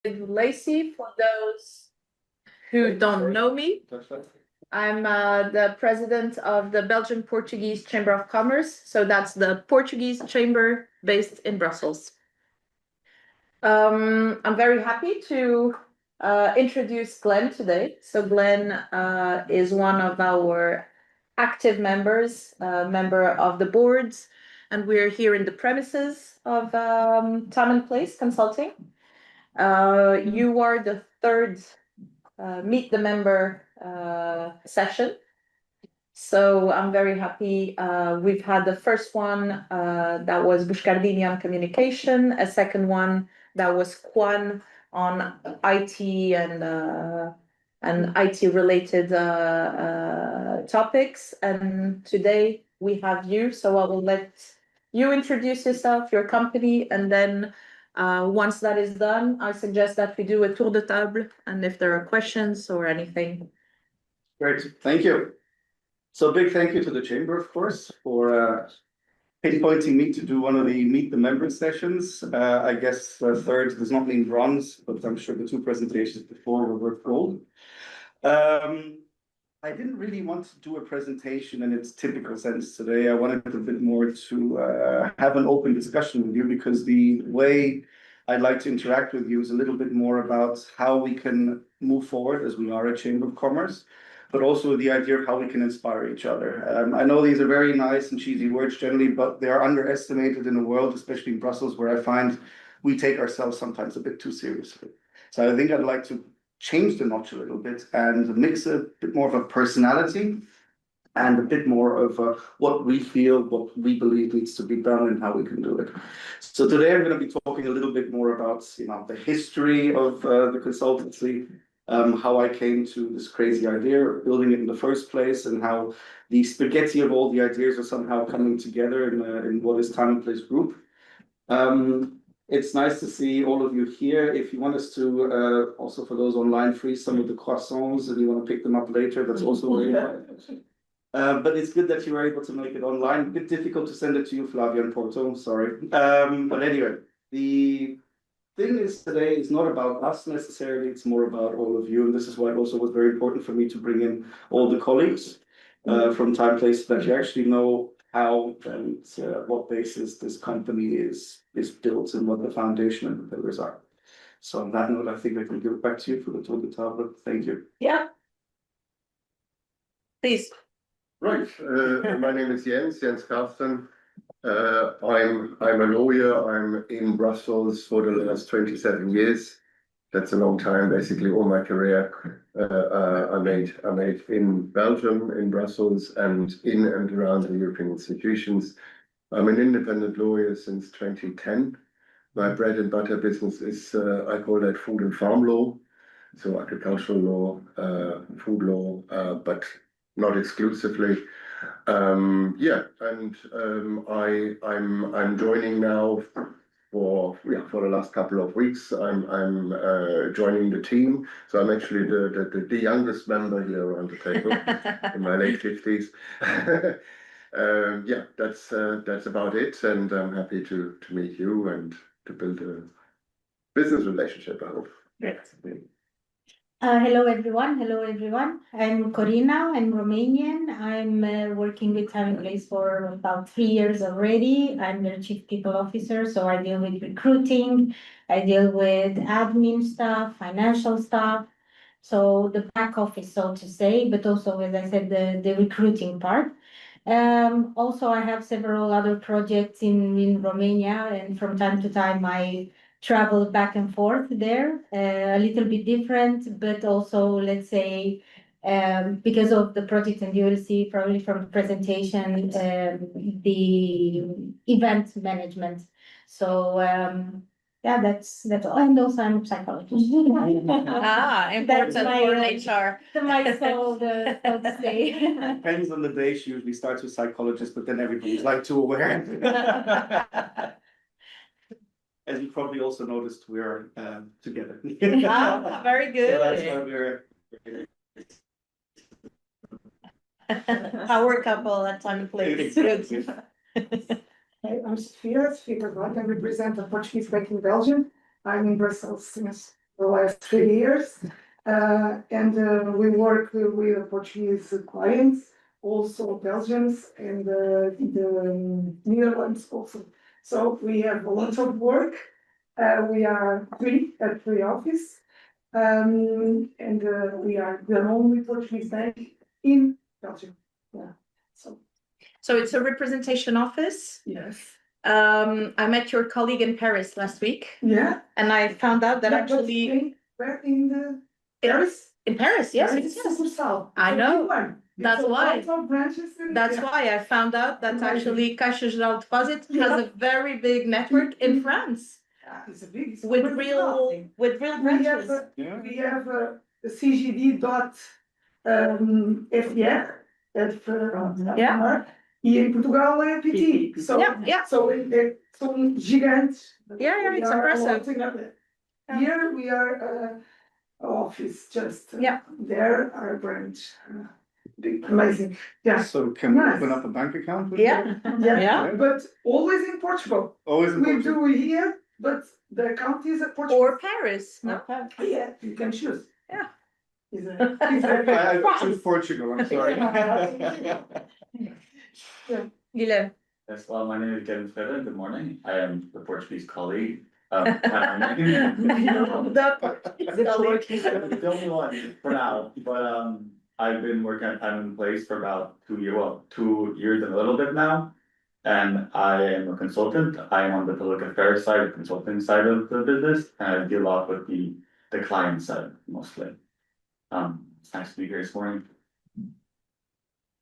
𝗙𝗂𝗂𝗿 for those who don't know me. I'm the president of the Belgian-Portuguese Chamber of Commerce. So that's the Portuguese chamber based in Brussels. I'm very happy to introduce Glenn today. So Glenn is one of our active members, member of the boards, and we're here in the premises of Time&Place Consulting. You are the third Meet the Member session. So I'm very happy. We've had the first one that was Bouchkardini on communication, a second one that was Kwan on IT and IT related topics. And today we have you. So I will let you introduce yourself, your company, and then once that is done, I suggest that we do a tour de table, and if there are questions or anything. Great, thank you. So big thank you to the Chamber, of course, for pinpointing me to do one of the Meet the Members sessions. I guess third does not mean bronze, but I'm sure the two presentations before were gold. I didn't really want to do a presentation in its typical sense today. I wanted a bit more to have an open discussion with you, because the way I'd like to interact with you is a little bit more about how we can move forward as we are a Chamber of Commerce, but also the idea of how we can inspire each other. I know these are very nice and cheesy words generally, but they are underestimated in the world, especially in Brussels, where I find we take ourselves sometimes a bit too seriously. So I think I'd like to change the notch a little bit and mix a bit more of a personality and a bit more of what we feel, what we believe needs to be done, and how we can do it. So today I'm going to be talking a little bit more about, the history of the consultancy, how I came to this crazy idea of building it in the first place, and how the spaghetti of all the ideas are somehow coming together in what is Time&Place Group. It's nice to see all of you here. If you want us to, also for those online, freeze some of the croissants and you want to pick them up later, that's also very fine. But it's good that you were able to make it online. A bit difficult to send it to you, Flavia and Porto, sorry. But anyway, the thing is today is not about us necessarily, it's more about all of you. And this is why it also was very important for me to bring in all the colleagues from Time&Place, that you actually know how and what basis this company is built and what the foundation and the pillars are. So on that note, I think I can give it back to you for the tour de table. Thank you. Yeah. Please. Right. My name is 𝗀𝗻𝗻𝗻𝗃. I'm a lawyer. I'm in Brussels for the last 27 years. That's a long time. Basically, all my career I made in Belgium, in Brussels, and in and around the European institutions. I'm an independent lawyer since 2010. My bread and butter business is I call that food and farm law, so agricultural law, food law, but not exclusively. Yeah, and I'm joining now. For the last couple of weeks, I'm joining the team. So I'm actually the youngest member here around the table in my late 50s. Yeah, that's about it, and I'm happy to meet you and to build a business relationship, I hope. Great. Hello everyone. I'm Corina. I'm Romanian. I'm working with Time&Place for about 3 years already. I'm their chief people officer, so I deal with recruiting, I deal with admin stuff, financial stuff, so the back office, so to say, but also, as I said, the recruiting part. Also, I have several other projects in Romania, and from time to time I travel back and forth there, a little bit different, but also, let's say, because of the project, and you will see probably from the presentation, the event management. So yeah, that's all. And also I'm a psychologist. Important for HR. So to say. Depends on the day. She usually starts with psychologist, but then everybody's like too aware. As you probably also noticed, we're together. Very good. So that's why we're Power couple at Time&Place. I'm 𝗙𝗂𝗂𝗿 𝗖𝗘𝗄𝗏. I represent the Portuguese bank in Belgium. I'm in Brussels since the last 3 years. We work with Portuguese clients, also Belgians and the Netherlands also. So we have a lot of work. We are at three office. We are the only Portuguese bank in Belgium. Yeah. So it's a representation office. Yes. I met your colleague in Paris last week. Yeah. And I found out that actually where in the Paris? In Paris, yes. I know. That's why. That's why I found out that actually 𝗙𝗂𝗂𝗿 has a very big network in France. It's a big With real branches. We have the 𝗙𝗂𝗂𝗿 here in Portugal PT. So it's gigante. Yeah, it's impressive. Here we are office just there our branch. Amazing. Yeah. So can we open up a bank account? With Yeah. But always in Portugal. Always in Portugal. We do here, but the account is at Portugal. Or Paris. No? Yeah, you can choose. Yeah. I choose Portugal, I'm sorry. Guilherme. Yes, well, my name is Glenn Cezanne. Good morning. I am the Portuguese colleague. The only one for now, but I've been working at Time&Place for about 2 years, well, 2 years and a little bit now. And I am a consultant. I am on the public affairs side, the consulting side of the business, and I deal a lot with the client side mostly. It's nice to be here this morning.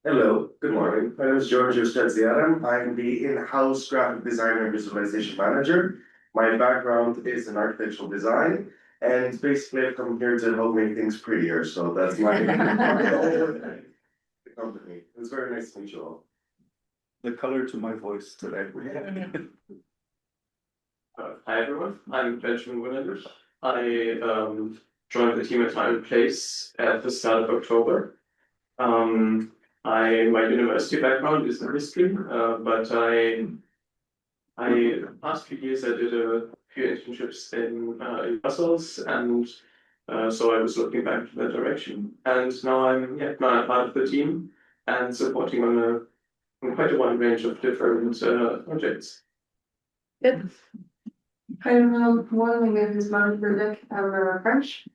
Hello, good morning. My name is 𝗪ģis😙😂😙. I'm the in-house graphic designer and visualization manager. My background is in architectural design, and basically I've come here to help make things prettier. So that's my the company. It's very nice to meet you all. The color to my voice today. Hi everyone, I'm Belgian-Portuguese. I joined the team at Time&Place at the start of October. My university background is in history, but the past few years I did a few internships in Brussels, and so I was looking back to that direction. And now I'm part of the team and supporting on quite a wide range of different projects. Good. Hi everyone, my name is Marie-Berdec. I'm French.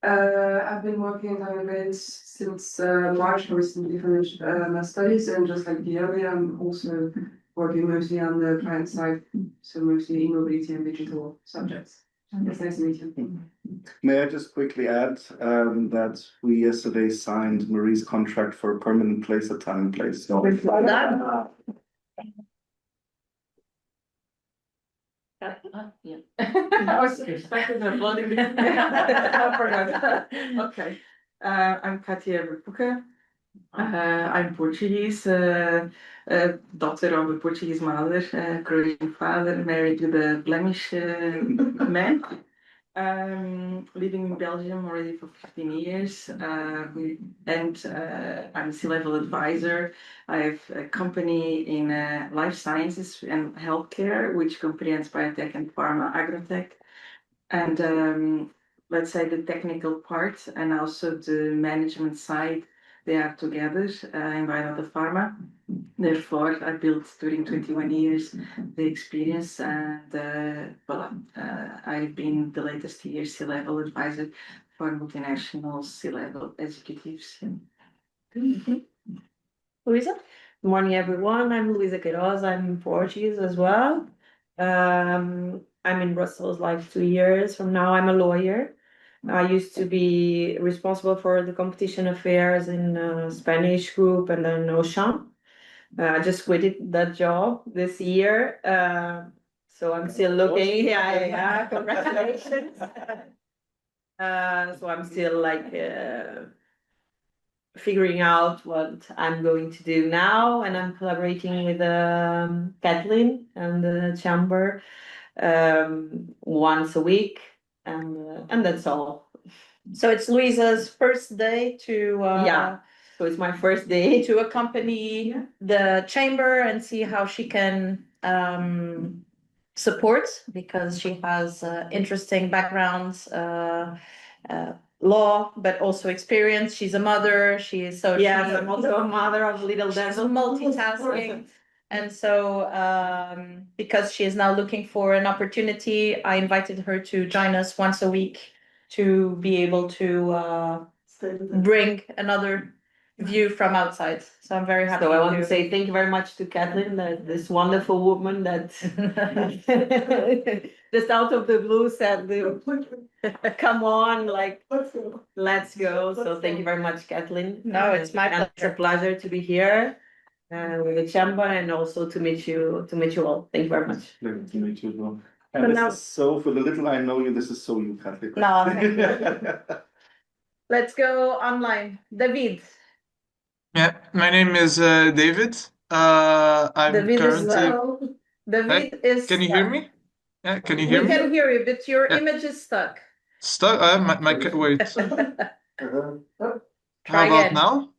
I've been working in Time&Place since March. I recently finished my studies, and just like the other, I'm also working mostly on the client side, so mostly e-mobility and digital subjects. It's nice to meet you. May I just quickly add that we yesterday signed Marie's contract for a permanent place at Time&Place. So I was expecting a bloody. Okay, I'm 𝗙𝗂𝗂𝗿 I'm Portuguese, daughter of a Portuguese mother, Croatian father, married to the Flemish man. Living in Belgium already for 15 years, and I'm a C-level advisor. I have a company in life sciences and healthcare, which comprehends biotech and pharma agrotech. And let's say the technical part and also the management side, they are together in 𝗏𝗏𝗏. Therefore, I built during 21 years the experience, and I've been the latest year C-level advisor for multinational C-level executives. Luisa? Good morning, everyone. I'm 𝗙𝗂𝗂𝗿. I'm Portuguese as well. I'm in Brussels like 2 years from now. I'm a lawyer. I used to be responsible for the competition affairs in Spanish group and then Auchan. I just quitted that job this year. So I'm still looking. Yeah, congratulations. So I'm still like figuring out what I'm going to do now, and I'm collaborating with Kathleen and the chamber once a week, and that's all. So it's Luisa's first day to so it's my first day to accompany the chamber and see how she can support because she has interesting backgrounds, law, but also experience. She's a mother. Yes, I'm also a mother of little she's devil. multitasking. And so, because she is now looking for an opportunity, I invited her to join us once a week to be able to bring another view from outside. So I'm very happy. So I want to say thank you very much to Kathleen, this wonderful woman that just out of the blue said, come on, like, let's go. So thank you very much, Kathleen. No, it's my And it's a pleasure to be here with the chamber and also to meet you all. Thank you very much. Pleasure to meet you as well. But And now- this is so, for the little I know you, this is so you, Kathleen. No, thank you. Let's go online. David. Yeah, my name is David. I'm David is currently. David is. Can you hear me? Yeah, can you hear We me? can hear you, but your Yeah. image is stuck. Stuck. Wait. Try How about again. now?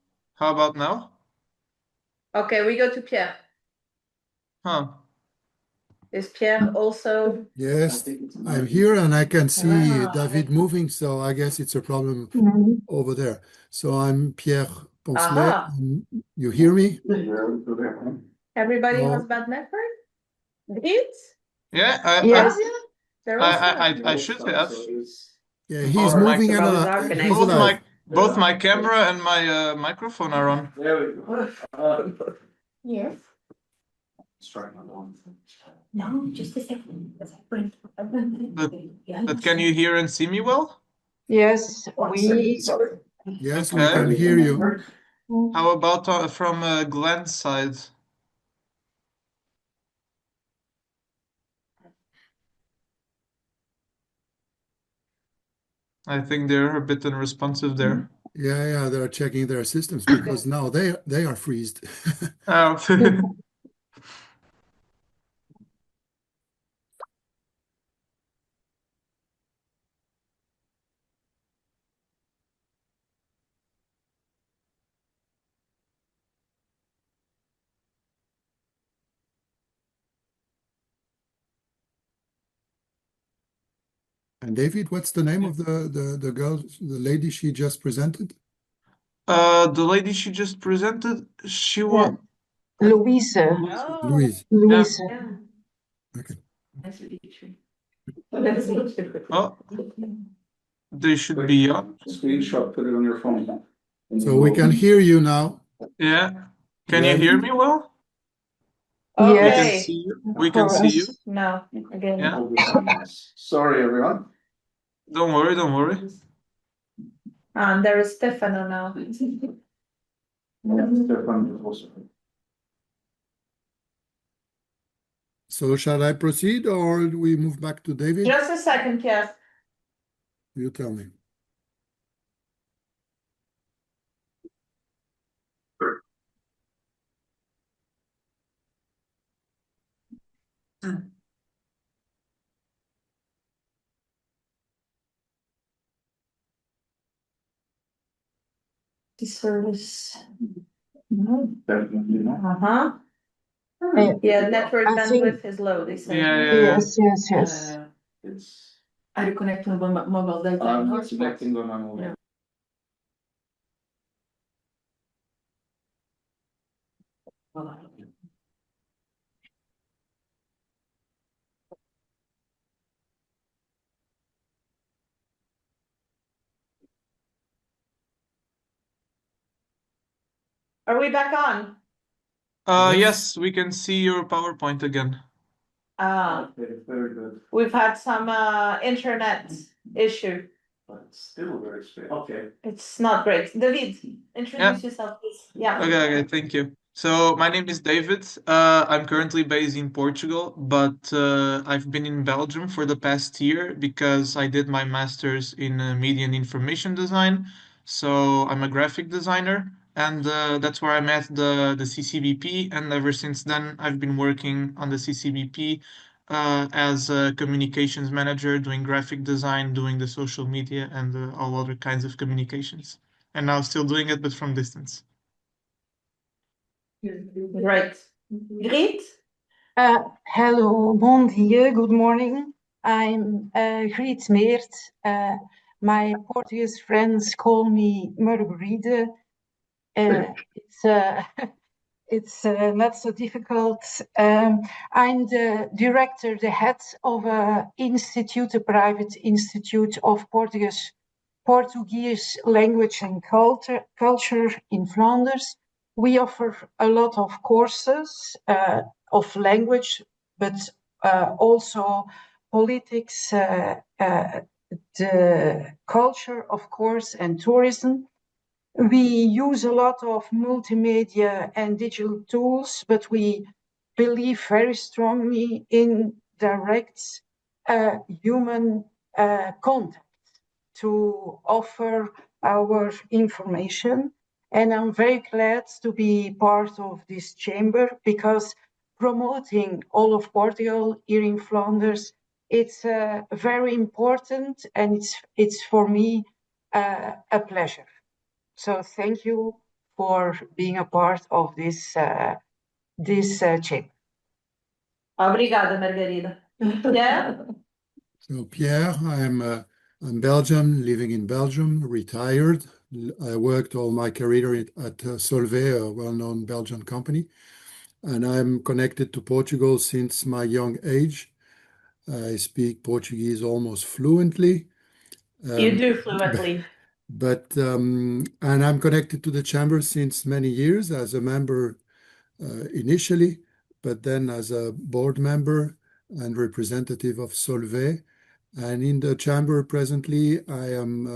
How about now? Okay, we go to Pierre. Huh. Is Pierre also? Yes, I'm here and I can see David moving, so I guess it's a problem over there. So I'm ภิère Poncelet. Aha. You hear me? Everybody No. has bad network? David? Yeah, Yes. They're also I should have. Yeah, he's Or moving and microphones are connected. he's Both alive. both my camera and my microphone are on. There we go. Yes. Let's try another one. No, just a second. But can you hear and see me well? Yes, Yes, we Okay. can hear you. How about from Glenn's side? I think they're a bit unresponsive there. Yeah, they're checking their systems because now they are freezed. Oh. And David, what's the name of the girl, the lady she just presented? The lady she just presented, she was. Louise. Oh. Louise. Louise. Okay. Nice to meet you. Nice to meet you. Oh, they should be on. Screenshot, put it on your phone. So we can hear you now. Yeah. Can you Ready? hear me well? We Okay. can see you. We can see you. No, again. Yeah. Sorry, everyone. Don't worry, don't worry. And there is Stefano now. Stefan is also. So shall I proceed or do we move back to David? Just a second, Pierre. You tell me. The service. Definitely not. Uh-huh. Yeah, network I think- bandwidth is low, they say. Yeah. Yes. It's, Are you connecting on mobile data? I'm connecting on my mobile. Yeah. Are we back on? Yes, we can see your PowerPoint again. Okay, very good. We've had some internet issue. But it's still very straight. Okay. It's not great. David, introduce yourself, please. Yeah. Okay, thank you. So my name is David. I'm currently based in Portugal, but I've been in Belgium for the past year because I did my master's in media and information design. So I'm a graphic designer, and that's where I met the CCBP. And ever since then, I've been working on the CCBP as a communications manager, doing graphic design, doing the social media, and all other kinds of communications. And now still doing it, but from distance. Great. Great. Hello, bom dia, good morning. I'm 𝗙𝗂𝗂𝗿. My Portuguese friends call me 𝗀𝗶𝗰𝗏. It's not so difficult. I'm the director, the head of a institute, a private institute of Portuguese language and culture in Flanders. We offer a lot of courses of language, but also politics, the culture, of course, and tourism. We use a lot of multimedia and digital tools, but we believe very strongly in direct human contact to offer our information. And I'm very glad to be part of this chamber because promoting all of Portugal here in Flanders, it's very important, and it's for me a pleasure. So thank you for being a part of this chamber. Obrigada, Margarida. Yeah. So Pierre, I'm Belgian, living in Belgium, retired. I worked all my career at 𝗀𝗲𝗂𝗏, a well-known Belgian company, and I'm connected to Portugal since my young age. I speak Portuguese almost fluently. You do fluently. And I'm connected to the chamber since many years as a member initially, but then as a board member and representative of 𝗀𝗏𝗏. And in the chamber presently, I am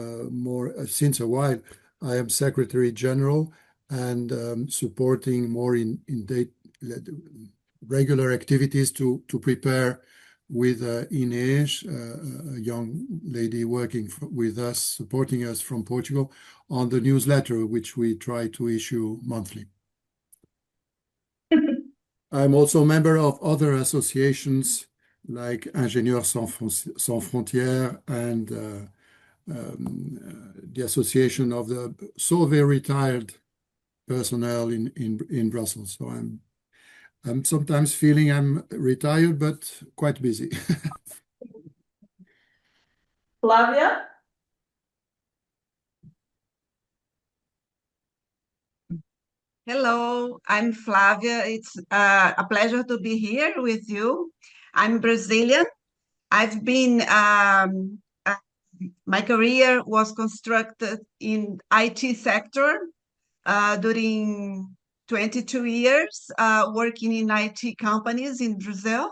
since a while, I am Secretary General and supporting more in regular activities to prepare with Inês, a young lady working with us, supporting us from Portugal, on the newsletter, which we try to issue monthly. I'm also a member of other associations like Ingénieurs Sans Frontières and the Association of the 𝗀𝗏𝗏 retired personnel in Brussels. So I'm sometimes feeling I'm retired, but quite busy. Flavia? Hello, I'm Flavia. It's a pleasure to be here with you. I'm Brazilian. I've been, my career was constructed in IT sector during 22 years, working in IT companies in Brazil.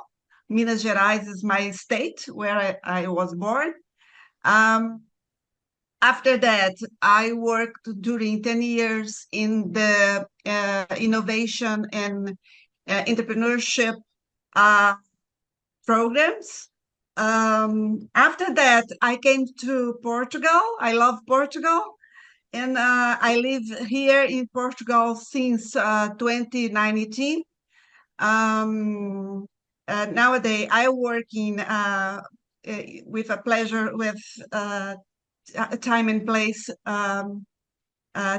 Minas Gerais is my state where I was born. After that, I worked during 10 years in the innovation and entrepreneurship programs. After that, I came to Portugal. I love Portugal. And I live here in Portugal since 2019. Nowadays, I work with a pleasure with Time&Place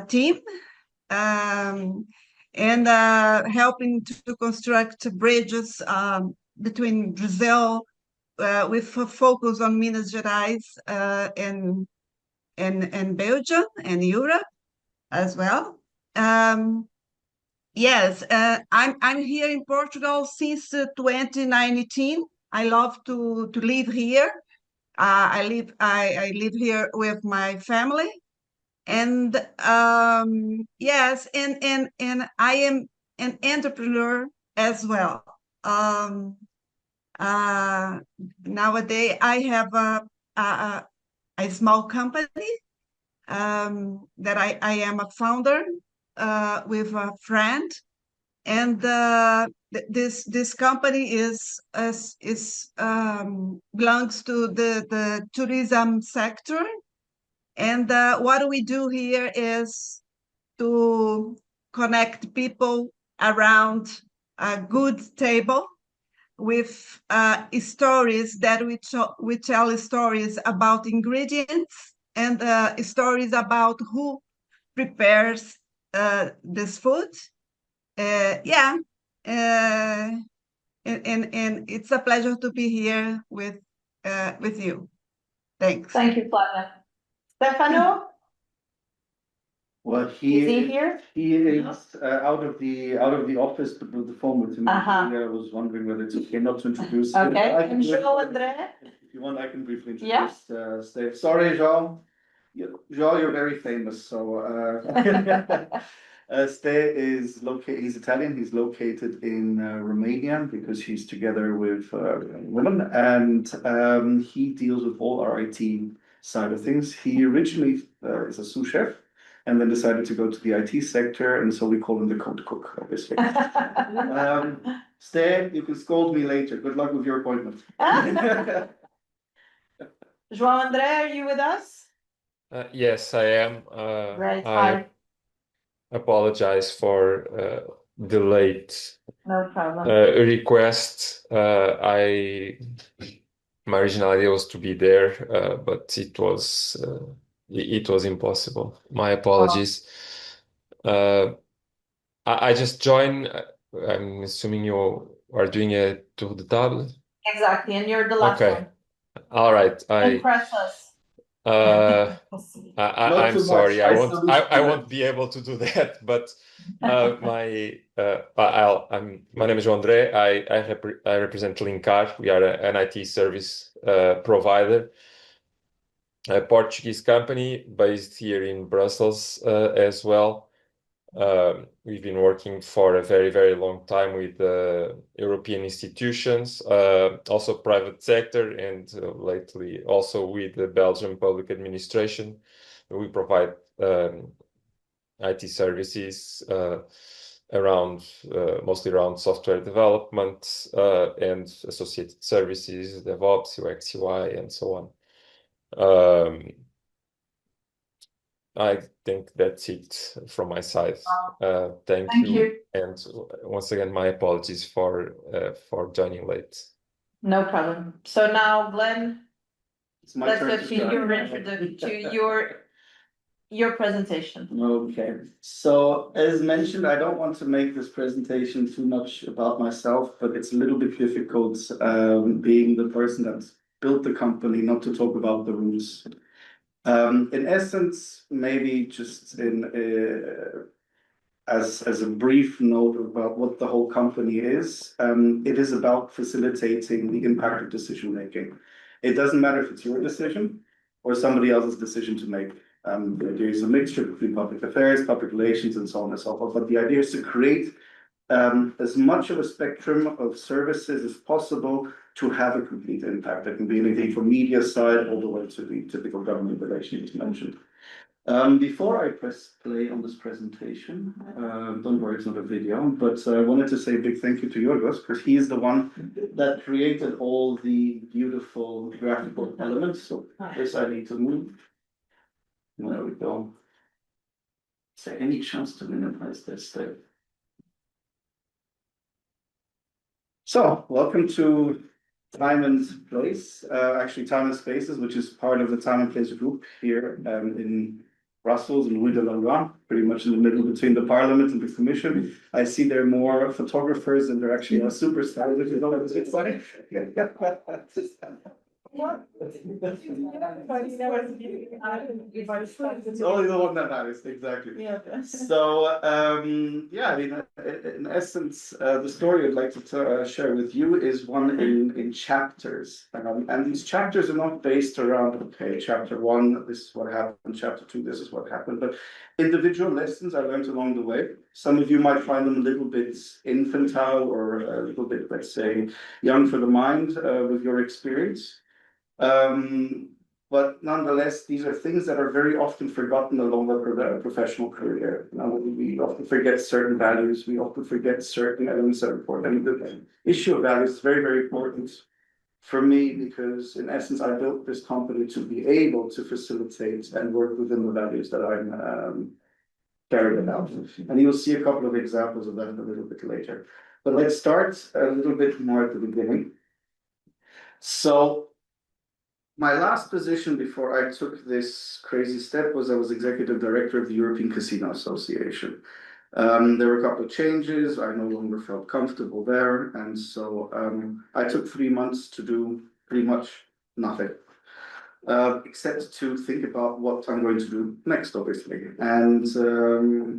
team and helping to construct bridges between Brazil with a focus on Minas Gerais and Belgium and Europe as well. Yes, I'm here in Portugal since 2019. I love to live here. I live here with my family, and yes, and I am an entrepreneur as well. Nowadays, I have a small company that I am a founder with a friend, and this company belongs to the tourism sector. And what we do here is to connect people around a good table with stories that we tell stories about ingredients and stories about who prepares this food. Yeah. and it's a pleasure to be here with you. Thanks. Thank you, 𝗙𝗲𝗂. Stefano, Well, is he here? He is out of the office, but with the phone with him. Uh-huh. I was wondering whether it's okay not to introduce him. Okay, I and can João-André? If you want, I can briefly Yeah. introduce Steve. Sorry, Jean. Jean, you're very famous, so Ste is located, he's Italian, he's located in Romania because he's together with women, and he deals with all our IT side of things. He originally is a sous chef and then decided to go to the IT sector, and so we call him the code cook, obviously. Ste, you can scold me later. Good luck with your appointment. João-André, are you with us? Yes, I am. Right, I hi. apologize for the late No problem. request. My original idea was to be there, but it was impossible. My apologies. I just joined. I'm assuming you are doing a tour de table. Exactly, and you're the last Okay. one. All right. Impress us. I'm too sorry. much. I won't be able to do that. But my name is João-André. I represent 𝗙𝗂𝗏. We are an IT service provider, a Portuguese company based here in Brussels as well. We've been working for a very, very long time with European institutions, also private sector, and lately also with the Belgian public administration. We provide IT services mostly around software development and associated services, DevOps, UX, UI, and so on. I think that's it from my side. Thank you. And once again, my apologies for joining late. No problem. So now, Glenn, let's go to your presentation. Okay. So as mentioned, I don't want to make this presentation too much about myself, but it's a little bit difficult being the person that built the company, not to talk about the rules. In essence, maybe just as a brief note about what the whole company is, it is about facilitating the impact of decision making. It doesn't matter if it's your decision or somebody else's decision to make. There's a mixture between public affairs, public relations, and so on and so forth. But the idea is to create as much of a spectrum of services as possible to have a complete impact. It can be anything from media side all the way to the typical government relations mentioned. Before I press play on this presentation, don't worry, it's not a video, but I wanted to say a big thank you to 𝗀𝗏𝗧, because he is the one that created all the beautiful graphical elements. So this I need to move. There we go. Is there any chance to minimize this there? So, welcome to Time&Place, actually Time&Spaces, which is part of the Time&Place group here in Brussels and 𝗲𝗏𝗏𝗏, pretty much in the middle between the Parliament and the Commission. I see there are more photographers than there actually are superstars, which is always a bit funny. It's only the one that matters, exactly. Yeah. So, yeah, I mean, in essence, the story I'd like to share with you is one in chapters. And these chapters are not based around, okay, chapter 1, this is what happened, chapter 2, this is what happened, but individual lessons I learned along the way. Some of you might find them a little bit infantile or a little bit, let's say, young for the mind with your experience. But nonetheless, these are things that are very often forgotten along the professional career. You know, we often forget certain values. We often forget certain elements that are important. And the issue of values is very, very important for me because, in essence, I built this company to be able to facilitate and work within the values that I'm carrying out. And you'll see a couple of examples of that a little bit later. But let's start a little bit more at the beginning. So, my last position before I took this crazy step was I was executive director of the European Casino Association. There were a couple of changes. I no longer felt comfortable there, and so I took 3 months to do pretty much nothing, except to think about what I'm going to do next, obviously. And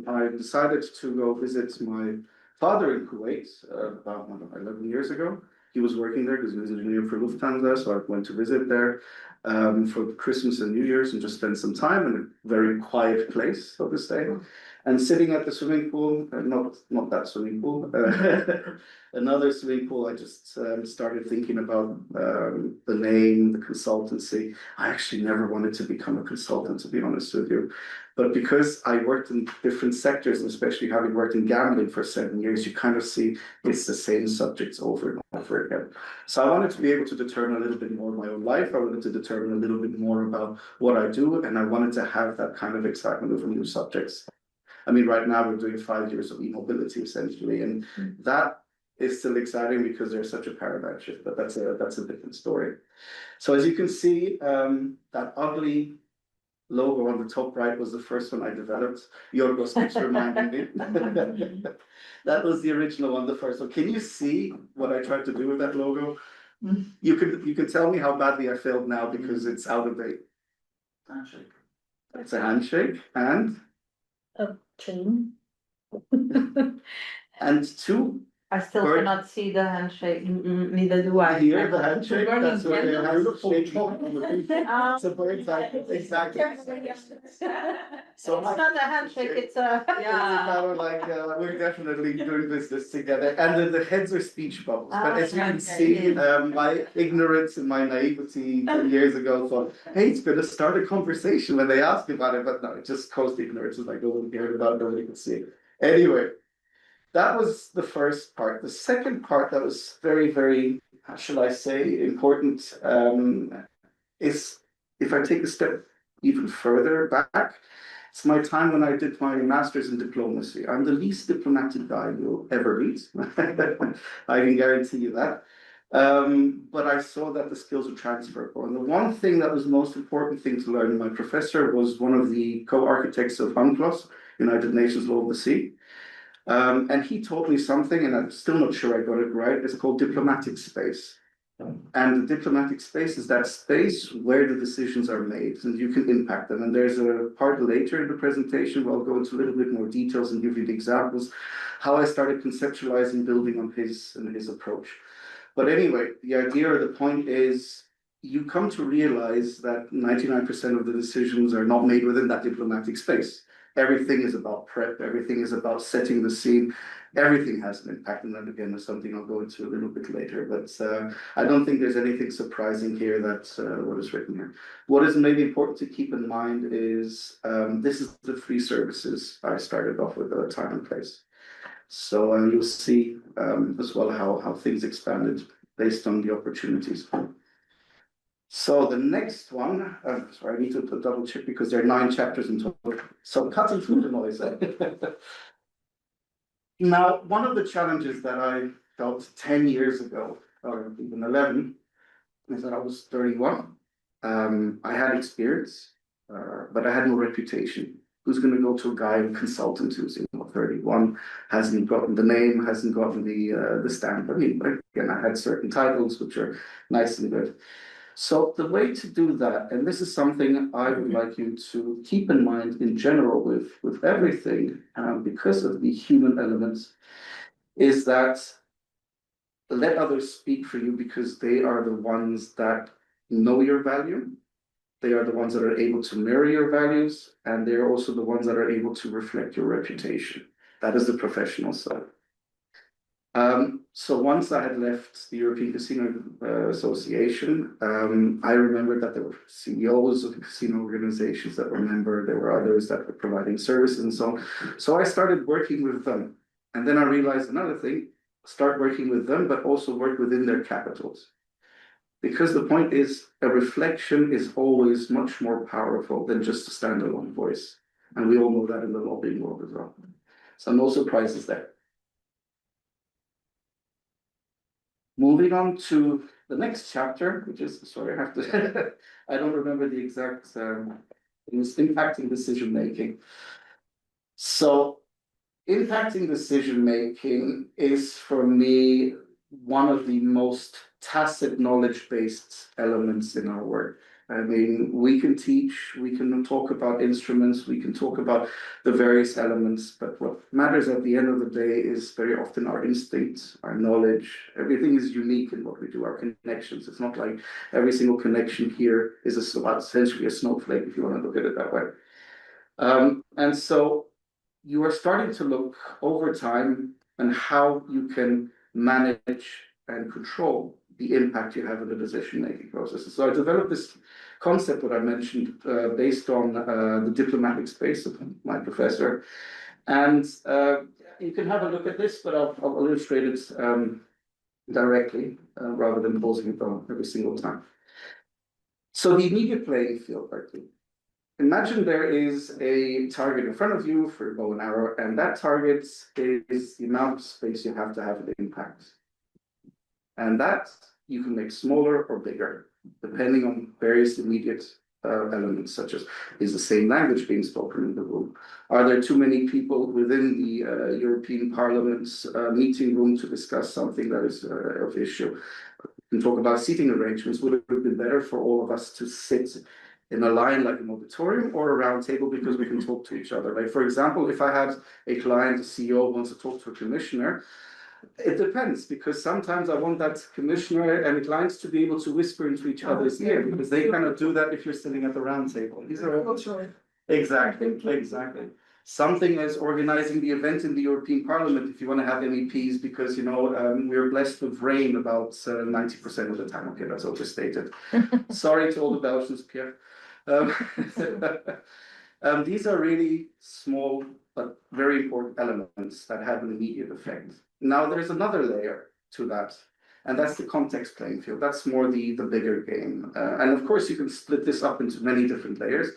I decided to go visit my father in Kuwait about 11 years ago. He was working there because he was an engineer for Lufthansa, so I went to visit there for Christmas and New Year's and just spend some time in a very quiet place, so to say. And sitting at the swimming pool, not that swimming pool, another swimming pool, I just started thinking about the name, the consultancy. I actually never wanted to become a consultant, to be honest with you. But because I worked in different sectors, and especially having worked in gambling for 7 years, you kind of see it's the same subjects over and over again. So I wanted to be able to determine a little bit more of my own life. I wanted to determine a little bit more about what I do, and I wanted to have that kind of excitement over new subjects. I mean, right now we're doing 5 years of e-mobility essentially, and that is still exciting because there's such a paradigm shift, but that's a different story. So as you can see, that ugly logo on the top right was the first one I developed. Yorgos keeps reminding me. That was the original one, the first one. Can you see what I tried to do with that logo? You can tell me how badly I failed now because it's out of date. Handshake. It's a handshake and a chain. And two. I still cannot see the handshake, neither do I. Here, the handshake, that's where they have to shake. It's a bird's eye, exactly. So it's not a handshake, it's a... Yeah. Kind of like, we're definitely doing business together. And then the heads are speech bubbles. But as you can see, my ignorance and my naivety 2 years ago thought, hey, it's going to start a conversation when they ask about it. But no, it just caused ignorance. It's like, nobody cared about it, nobody could see it. Anyway. That was the first part. The second part that was very, very, how shall I say, important is if I take a step even further back, it's my time when I did my master's in diplomacy. I'm the least diplomatic guy you'll ever meet. I can guarantee you that. But I saw that the skills were transferable. And the one thing that was the most important thing to learn, my professor was one of the co-architects of UNCLOS, United Nations Law of the Sea. And he taught me something, and I'm still not sure I got it right. It's called diplomatic space. And the diplomatic space is that space where the decisions are made and you can impact them. And there's a part later in the presentation where I'll go into a little bit more details and give you the examples, how I started conceptualizing building on his approach. But anyway, the idea or the point is you come to realize that 99% of the decisions are not made within that diplomatic space. Everything is about prep, everything is about setting the scene, everything has an impact. And that again is something I'll go into a little bit later, but I don't think there's anything surprising here that what is written here. What is maybe important to keep in mind is this is the 3 services I started off with at Time and Place. So you'll see as well how things expanded based on the opportunities. So the next one, sorry, I need to double check because there are 9 chapters in total. So cutting through the noise. Now, one of the challenges that I felt 10 years ago, or even 11, is that I was 31. I had experience, but I had no reputation. Who's going to go to a guy, a consultant who's 31, hasn't gotten the name, hasn't gotten the stamp? I mean, again, I had certain titles which are nice and good. So the way to do that, and this is something I would like you to keep in mind in general with everything, because of the human elements, is that let others speak for you because they are the ones that know your value. They are the ones that are able to mirror your values, and they're also the ones that are able to reflect your reputation. That is the professional side. So once I had left the European Casino Association, I remembered that there were CEOs of casino organizations that were members. There were others that were providing services and so on. So I started working with them. And then I realized another thing, start working with them, but also work within their capitals. Because the point is, a reflection is always much more powerful than just a standalone voice. And we all know that in the lobbying world as well. So no surprises there. Moving on to the next chapter, which is, sorry, I have to, I don't remember the exact, it was impacting decision making. So impacting decision-making is, for me, one of the most tacit knowledge-based elements in our work. I mean, we can teach, we can talk about instruments, we can talk about the various elements, but what matters at the end of the day is very often our instincts, our knowledge. Everything is unique in what we do, our connections. It's not like every single connection here is essentially a snowflake, if you want to look at it that way. And so you are starting to look over time and how you can manage and control the impact you have in the decision-making processes. So I developed this concept that I mentioned based on the diplomatic space of my professor. And you can have a look at this, but I'll illustrate it directly rather than posing it on every single time. So the immediate playing field, Berkeley. Imagine there is a target in front of you for a bow and arrow, and that target is the amount of space you have to have an impact. And that you can make smaller or bigger, depending on various immediate elements, such as, is the same language being spoken in the room? Are there too many people within the European Parliament's meeting room to discuss something that is of issue? We can talk about seating arrangements. Would it have been better for all of us to sit in a line like an auditorium or a round table because we can talk to each other? Like, for example, if I had a client, a CEO who wants to talk to a commissioner, it depends, because sometimes I want that commissioner and the clients to be able to whisper into each other's ear, because they cannot do that if you're sitting at the round table. These are all... Exactly. Something as organizing the event in the European Parliament, if you want to have MEPs, because, you know, we're blessed with rain about 90% of the time. Okay, that's overstated. Sorry to all the Belgians, Pierre. These are really small but very important elements that have an immediate effect. Now, there's another layer to that, and that's the context playing field. That's more the bigger game. And of course, you can split this up into many different layers.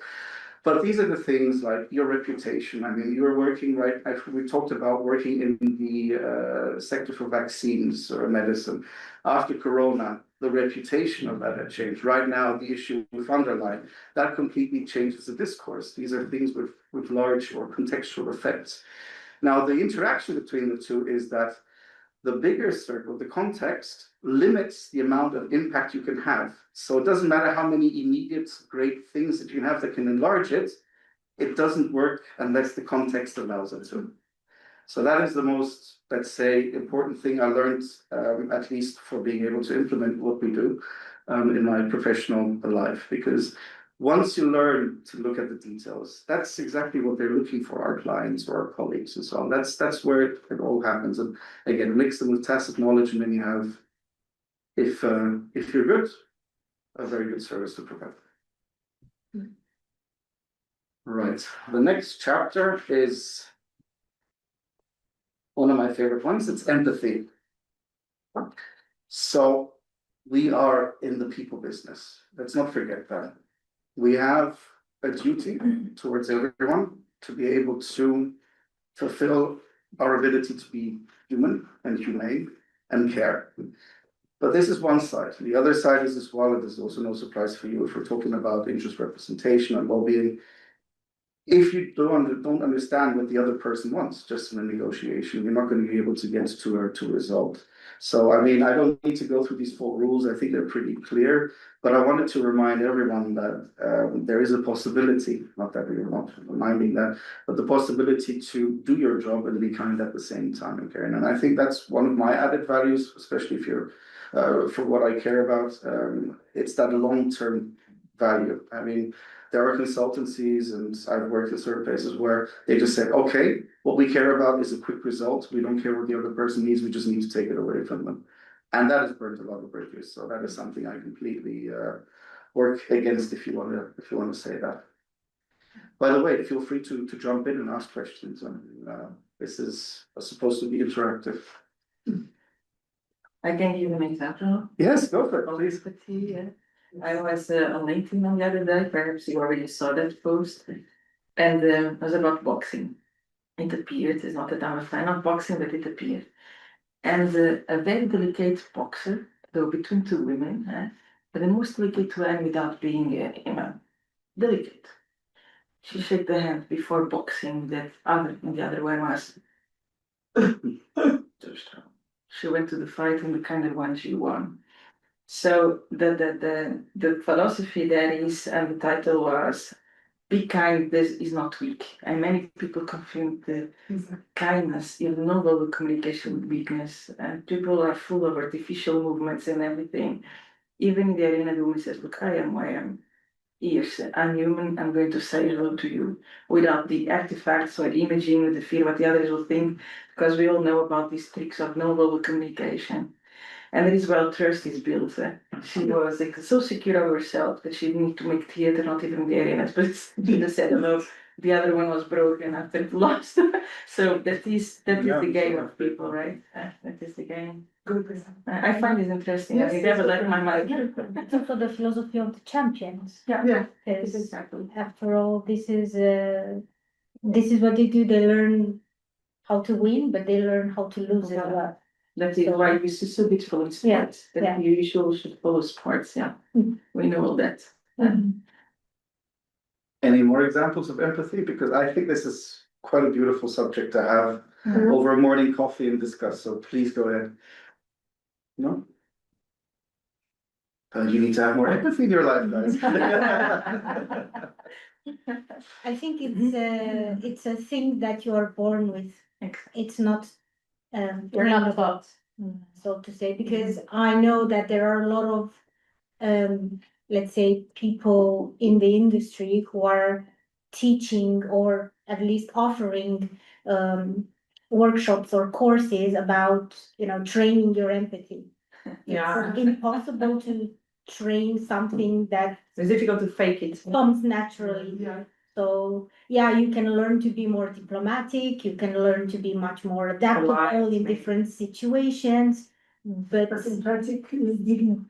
But these are the things like your reputation. I mean, you're working, right? We talked about working in the sector for vaccines or medicine. After Corona, the reputation of that had changed. Right now, the issue with underline, that completely changes the discourse. These are things with large or contextual effects. Now, the interaction between the two is that the bigger circle, the context, limits the amount of impact you can have. So it doesn't matter how many immediate great things that you have that can enlarge it, it doesn't work unless the context allows it to. So that is the most, let's say, important thing I learned, at least for being able to implement what we do in my professional life. Because once you learn to look at the details, that's exactly what they're looking for, our clients or our colleagues and so on. That's where it all happens. And again, mix them with tacit knowledge, and then you have, if you're good, a very good service to provide. Right. The next chapter is one of my favorite ones. It's empathy. So we are in the people business. Let's not forget that. We have a duty towards everyone to be able to fulfill our ability to be human and humane and care. But this is one side. The other side is as well, and this is also no surprise for you if we're talking about interest representation and lobbying. If you don't understand what the other person wants, just in a negotiation, you're not going to be able to get to a result. So, I mean, I don't need to go through these 4 rules. I think they're pretty clear, but I wanted to remind everyone that there is a possibility, not that we're not reminding that, but the possibility to do your job and be kind at the same time, okay? And I think that's one of my added values, especially if you're, for what I care about, it's that long-term value. I mean, there are consultancies, and I've worked in certain places where they just said, okay, what we care about is a quick result. We don't care what the other person needs. We just need to take it away from them. And that has burnt a lot of bridges. So that is something I completely work against, if you want to say that. By the way, feel free to jump in and ask questions. This is supposed to be interactive. I can give an example. Yes, go for it, please. I was on LinkedIn the other day, perhaps you already saw that post, and it was about boxing. It appeared, it's not that I'm a fan of boxing, but it appeared. And a very delicate boxer, though between 2 women, but the most delicate one without being, delicate. She shook the hand before boxing, the other one was She went to the fight and the kind of one she won. So the philosophy that is, and the title was, "Be kind, this is not weak." And many people confuse the kindness, even non-verbal communication with weakness. And people are full of artificial movements and everything. Even in the arena, the woman says, "Look, I am who I am. Yes, I'm human, I'm going to say hello to you," without the artifacts or imaging with the fear what the others will think, because we all know about these tricks of non-verbal communication. And that is where trust is built. She was like, so secure of herself that she didn't need to make theater, not even in the arenas, but she just said hello. The other one was broken after it lost. So that is the game of people, right? That is the game. I find it interesting. I never let my mind. It's also the philosophy of the champions. Yeah. Because Exactly. after all, this is what they do. They learn how to win, but they learn how to lose as well. That is why this is so beautiful in sports. That you should follow sports. Yeah, we know all that. Any more examples of empathy? Because I think this is quite a beautiful subject to have over a morning coffee and discuss. So please go ahead. No? You need to have more empathy in your life, guys. I think it's a thing that you are born with. It's not You're not taught. so to say, because I know that there are a lot of let's say people in the industry who are teaching or at least offering workshops or courses about training your empathy. It's impossible to train something that It's difficult to fake it. comes naturally. So you can learn to be more diplomatic, you can learn to be much more adaptable in different situations, but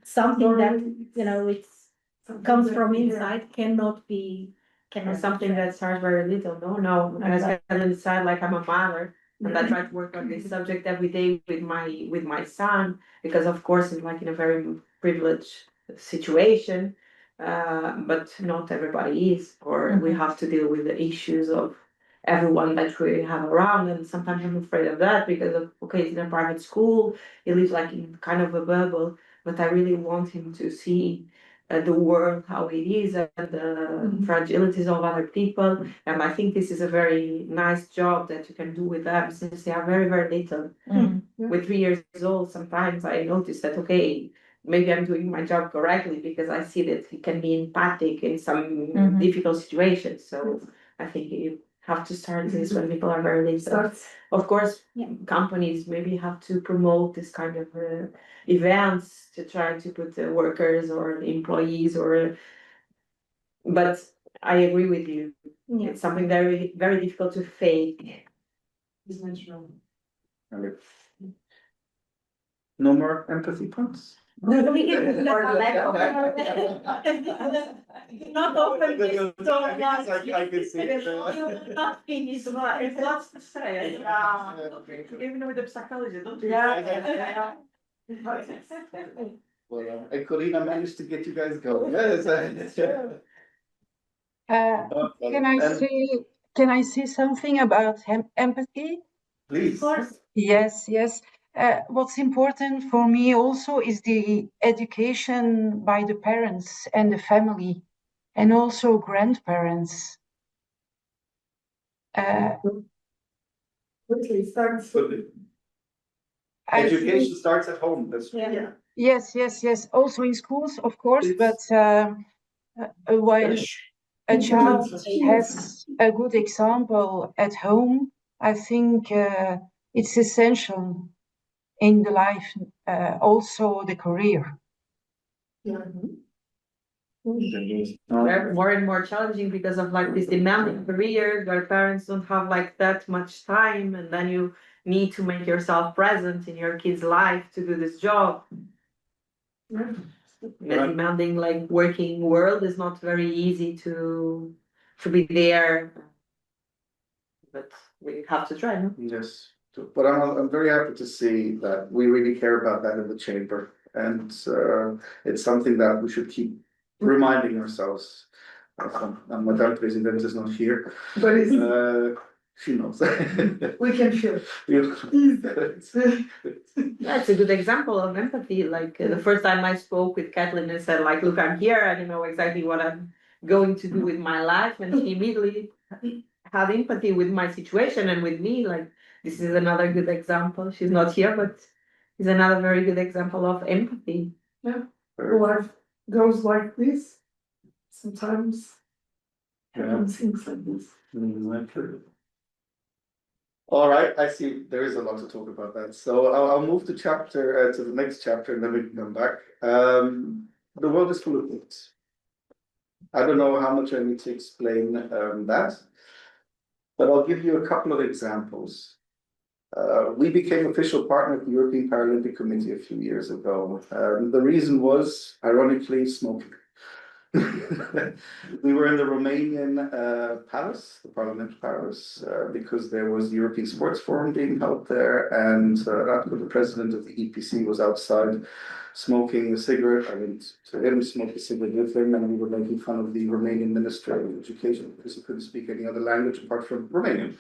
something that it comes from inside cannot be Something that starts very little. No. As I said, like, I'm a mother, and I try to work on this subject every day with my son, because of course it's like in a very privileged situation. But not everybody is, or we have to deal with the issues of everyone that we have around, and sometimes I'm afraid of that because of it's in a private school, he lives like in kind of a bubble, but I really want him to see the world how it is and the fragilities of other people, and I think this is a very nice job that you can do with them since they are very, very little. With 3 years old, sometimes I notice that maybe I'm doing my job correctly because I see that he can be empathic in some difficult situations. So I think you have to start this when people are very little. Of course, companies maybe have to promote this kind of events to try to put the workers or the employees but I agree with you. It's something very, very difficult to fake. It's natural. No more empathy points? Not open so much. I can see it. Not finish. It's lots to say. Even with the psychology, don't you? Well, Corina managed to get you guys going. Can I say something about empathy? Please. Of course. Yes. What's important for me also is the education by the parents and the family, and also grandparents. Education starts at home. That's true. Yes. Also in schools, of course, but when a child has a good example at home, I think it's essential in the life, also the career. More and more challenging because of like this demanding career where parents don't have like that much time, and then you need to make yourself present in your kid's life to do this job. The demanding like working world is not very easy to be there, but we have to try. No? Yes, but I'm very happy to see that we really care about that in the chamber, and it's something that we should keep reminding ourselves. Madame President is not here, but She knows. We can share. Yeah, it's a good example of empathy. Like the first time I spoke with Kathleen and said, like, look, I'm here, I don't know exactly what I'm going to do with my life. And she immediately had empathy with my situation and with me. Like, this is another good example. She's not here, but it's another very good example of empathy. Yeah, life goes like this. Sometimes happens things like this. All right, I see there is a lot to talk about that. So I'll move to chapter to the next chapter and then we can come back. The world is full of things. I don't know how much I need to explain that, but I'll give you a couple of examples. We became official partner of the European Paralympic Committee a few years ago. The reason was, ironically, smoking. We were in the Romanian palace, the Parliament Palace, because there was the European Sports Forum being held there, and Ratko, the president of the 𝗙PC, was outside smoking a cigarette. I went to him, smoked a cigarette with him, and we were making fun of the Romanian Minister of Education because he couldn't speak any other language apart from Romanian.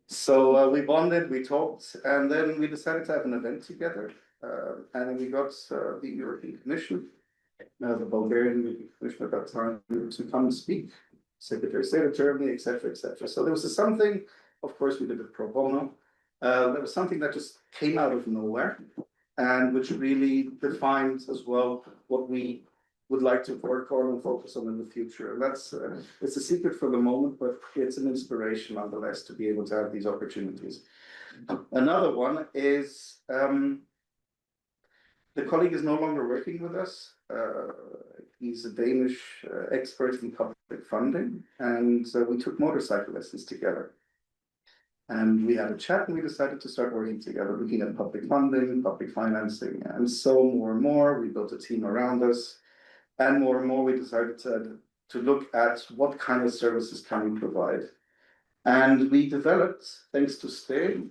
So we bonded, we talked, and then we decided to have an event together, and then we got the European Commission. The Bulgarian Commission at that time to come and speak, Secretary of State of Germany, etc., etc. So there was something, of course, we did it pro bono. There was something that just came out of nowhere, and which really defined as well what we would like to work on and focus on in the future. And that's it's a secret for the moment, but it's an inspiration nonetheless to be able to have these opportunities. Another one is. The colleague is no longer working with us. He's a Danish expert in public funding, and we took motorcycle lessons together. And we had a chat, and we decided to start working together, looking at public funding, public financing. And so more and more, we built a team around us, and more we decided to look at what kind of services can we provide. And we developed, thanks to 𝗡𝗏,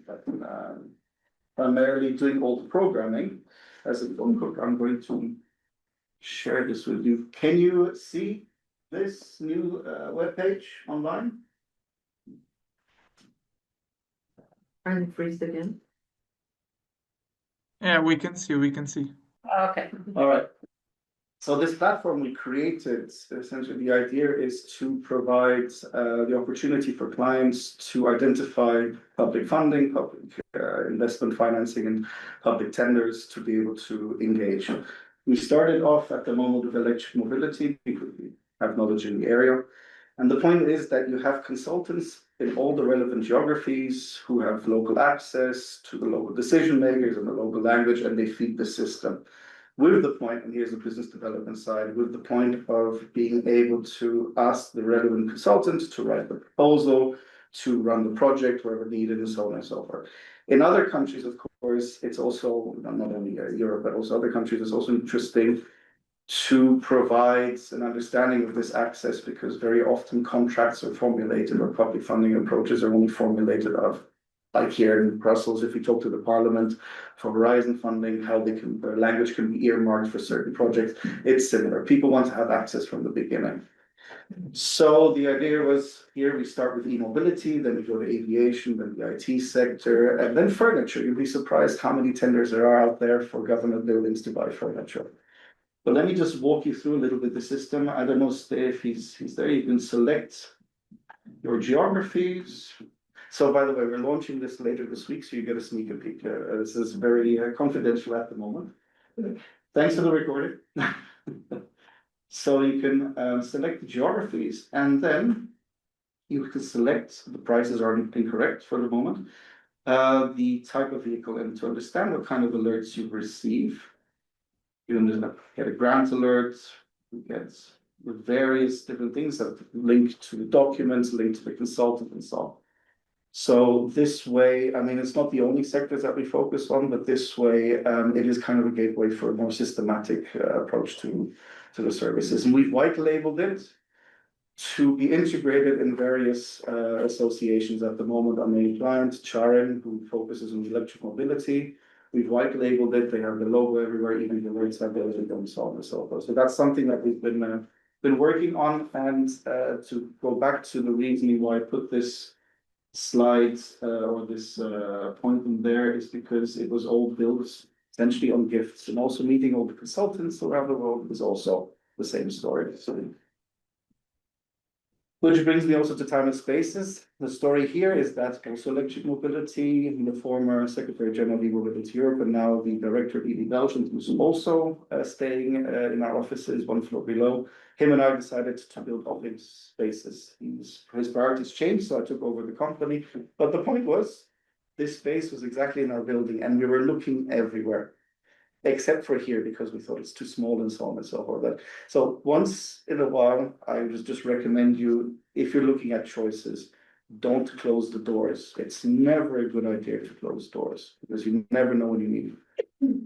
primarily doing all the programming. As a phone cook, I'm going to share this with you. Can you see this new webpage online? And freeze again. Yeah, we can see. Okay. All right. So this platform we created, essentially the idea is to provide the opportunity for clients to identify public funding, public investment financing, and public tenders to be able to engage. We started off at the moment of electric mobility because we have knowledge in the area. And the point is that you have consultants in all the relevant geographies who have local access to the local decision makers in the local language, and they feed the system. With the point, and here's the business development side, with the point of being able to ask the relevant consultant to write the proposal, to run the project wherever needed, and so on and so forth. In other countries, of course, it's also, not only Europe, but also other countries, it's also interesting to provide an understanding of this access, because very often contracts are formulated or public funding approaches are only formulated of, like here in Brussels, if you talk to the Parliament for Horizon funding, how their language can be earmarked for certain projects, it's similar. People want to have access from the beginning. So the idea was, here we start with e-mobility, then we go to aviation, then the IT sector, and then furniture. You'd be surprised how many tenders there are out there for government buildings to buy furniture. But let me just walk you through a little bit the system. I don't know if he's there. You can select your geographies. So by the way, we're launching this later this week, so you get a sneak peek. This is very confidential at the moment. Thanks for the recording. So you can select the geographies, and then you can select, the prices are incorrect for the moment, the type of vehicle, and to understand what kind of alerts you receive. You get a grant alert, you get various different things that link to the documents, link to the consultant, and so on. So this way, I mean, it's not the only sectors that we focus on, but this way, it is kind of a gateway for a more systematic approach to the services. And we've white labeled it to be integrated in various associations at the moment. Our main client, 𝗙arin, who focuses on electric mobility. We've white labeled it. They have the logo everywhere, even the rates have those, and so on and so forth. So that's something that we've been working on. And to go back to the reasoning why I put this slide or this point in there is because it was all built essentially on gifts, and also meeting all the consultants around the world is also the same story. So, which brings me also to time and spaces. The story here is that also electric mobility, the former Secretary General of 𝗍𝗿 Europe, and now the Director of EV Belgium, who's also staying in our offices one floor below. Him and I decided to build office spaces. His priorities changed, so I took over the company. But the point was, this space was exactly in our building, and we were looking everywhere, except for here, because we thought it's too small and so on and so forth. So once in a while, I would just recommend you, if you're looking at choices, don't close the doors. It's never a good idea to close doors, because you never know when you need it.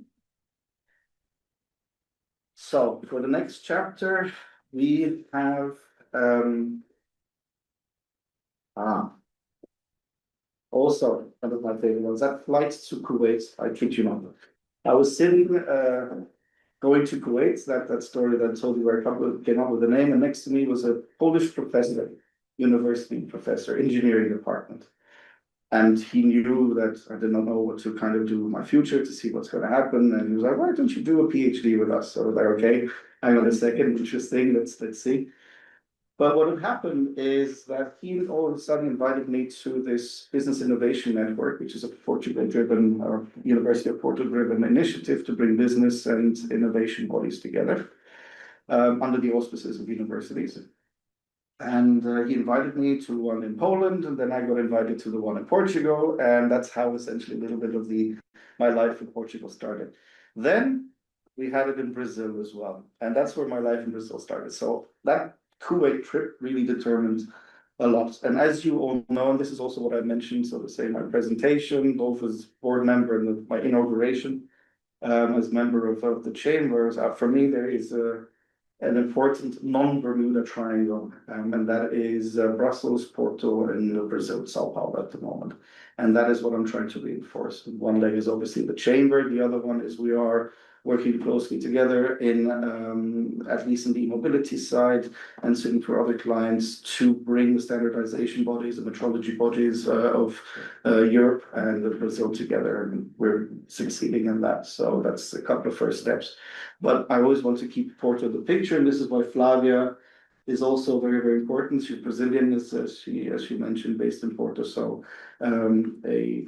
So for the next chapter, we have also one of my favorite ones, that flight to Kuwait. I kid you not. I was sitting, going to Kuwait, that story that I told you where I came up with the name, and next to me was a Polish professor, university professor, engineering department. And he knew that I did not know what to kind of do with my future to see what's going to happen. And he was like, why don't you do a PhD with us? So I was like, okay, hang on a second, interesting, let's see. But what had happened is that he all of a sudden invited me to this business innovation network, which is a Portugal-driven or University of Portugal-driven initiative to bring business and innovation bodies together under the auspices of universities. And he invited me to one in Poland, and then I got invited to the one in Portugal, and that's how essentially a little bit of my life in Portugal started. Then we had it in Brazil as well, and that's where my life in Brazil started. So that Kuwait trip really determined a lot. And as you all know, and this is also what I mentioned, so to say, my presentation, both as board member and my inauguration as member of the chambers, for me, there is an important non-Bermuda triangle, and that is Brussels, Porto, and Brazil, Sao Paulo at the moment. And that is what I'm trying to reinforce. One leg is obviously the chamber. The other one is we are working closely together in, at least in the mobility side, and sitting for other clients to bring the standardization bodies, the metrology bodies of Europe and Brazil together. And we're succeeding in that. So that's a couple of first steps. But I always want to keep Porto in the picture, and this is why Flávia is also very, very important. She's Brazilian, as she mentioned, based in Porto. So a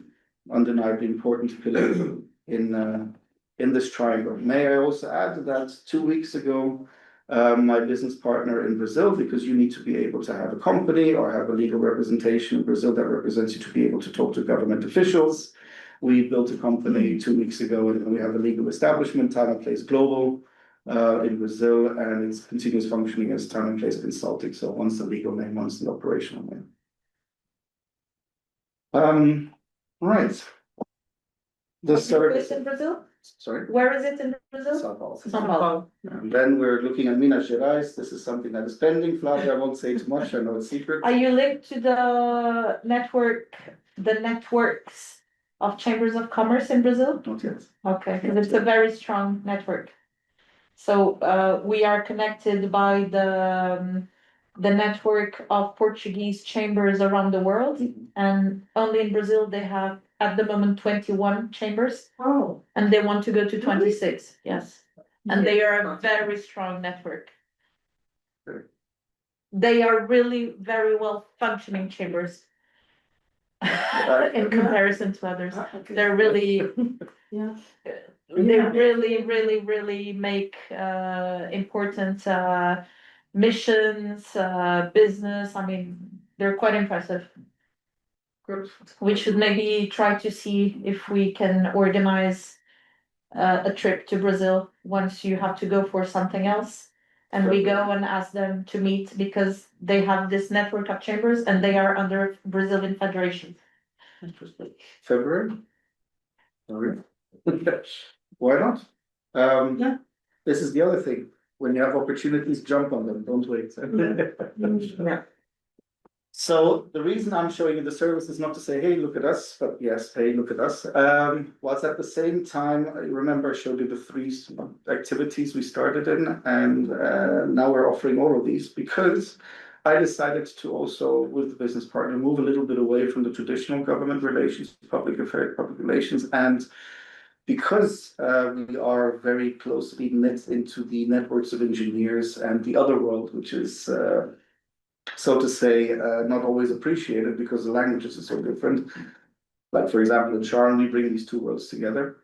undeniably important pillar in this triangle. May I also add that 2 weeks ago, my business partner in Brazil, because you need to be able to have a company or have a legal representation in Brazil that represents you to be able to talk to government officials. We built a company 2 weeks ago, and we have a legal establishment, Time&Place Global, in Brazil, and it continues functioning as Time&Place Consulting. So one's the legal name, one's the operational name. Right. The service in Brazil? Sorry? Where is it in Brazil? Sao Paulo. São Paulo. And then we're looking at Minas Gerais. This is something that is pending. Flávia, I won't say too much. I know it's secret. Are you linked to the networks of chambers of commerce in Brazil? Not yet. Okay, because it's a very strong network. So we are connected by the network of Portuguese chambers around the world, and only in Brazil they have at the moment 21 chambers. Oh. And they want to go to 26. Yes, and they are a very strong network. They are really very well functioning chambers in comparison to others. They're really, Yeah. they really make important missions, business. I mean, they're quite impressive. We should maybe try to see if we can organize a trip to Brazil once you have to go for something else. And we go and ask them to meet, because they have this network of chambers and they are under Brazilian Federation. Interesting. February? Why not? Yeah. This is the other thing. When you have opportunities, jump on them. Don't wait. Yeah. So the reason I'm showing you the service is not to say, hey, look at us, but yes, hey, look at us. Whilst at the same time, I remember I showed you the 3 activities we started in, and now we're offering all of these because I decided to also, with the business partner, move a little bit away from the traditional government relations, public affairs, public relations, and because we are very closely knit into the networks of engineers and the other world, which is, so to say, not always appreciated because the languages are so different. Like, for example, in Charm, we bring these two worlds together.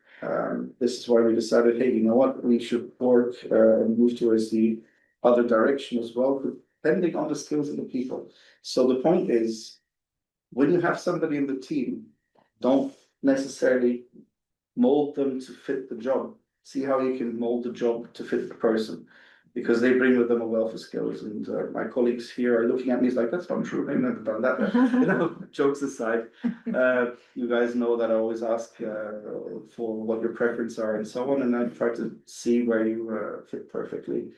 This is why we decided, hey, you know what, we should work and move towards the other direction as well, depending on the skills of the people. So the point is, when you have somebody in the team, don't necessarily mold them to fit the job. See how you can mold the job to fit the person, because they bring with them a wealth of skills. And my colleagues here are looking at me, it's like, that's not true, I've never done that. You know, jokes aside, you guys know that I always ask for what your preferences are and so on, and I try to see where you fit perfectly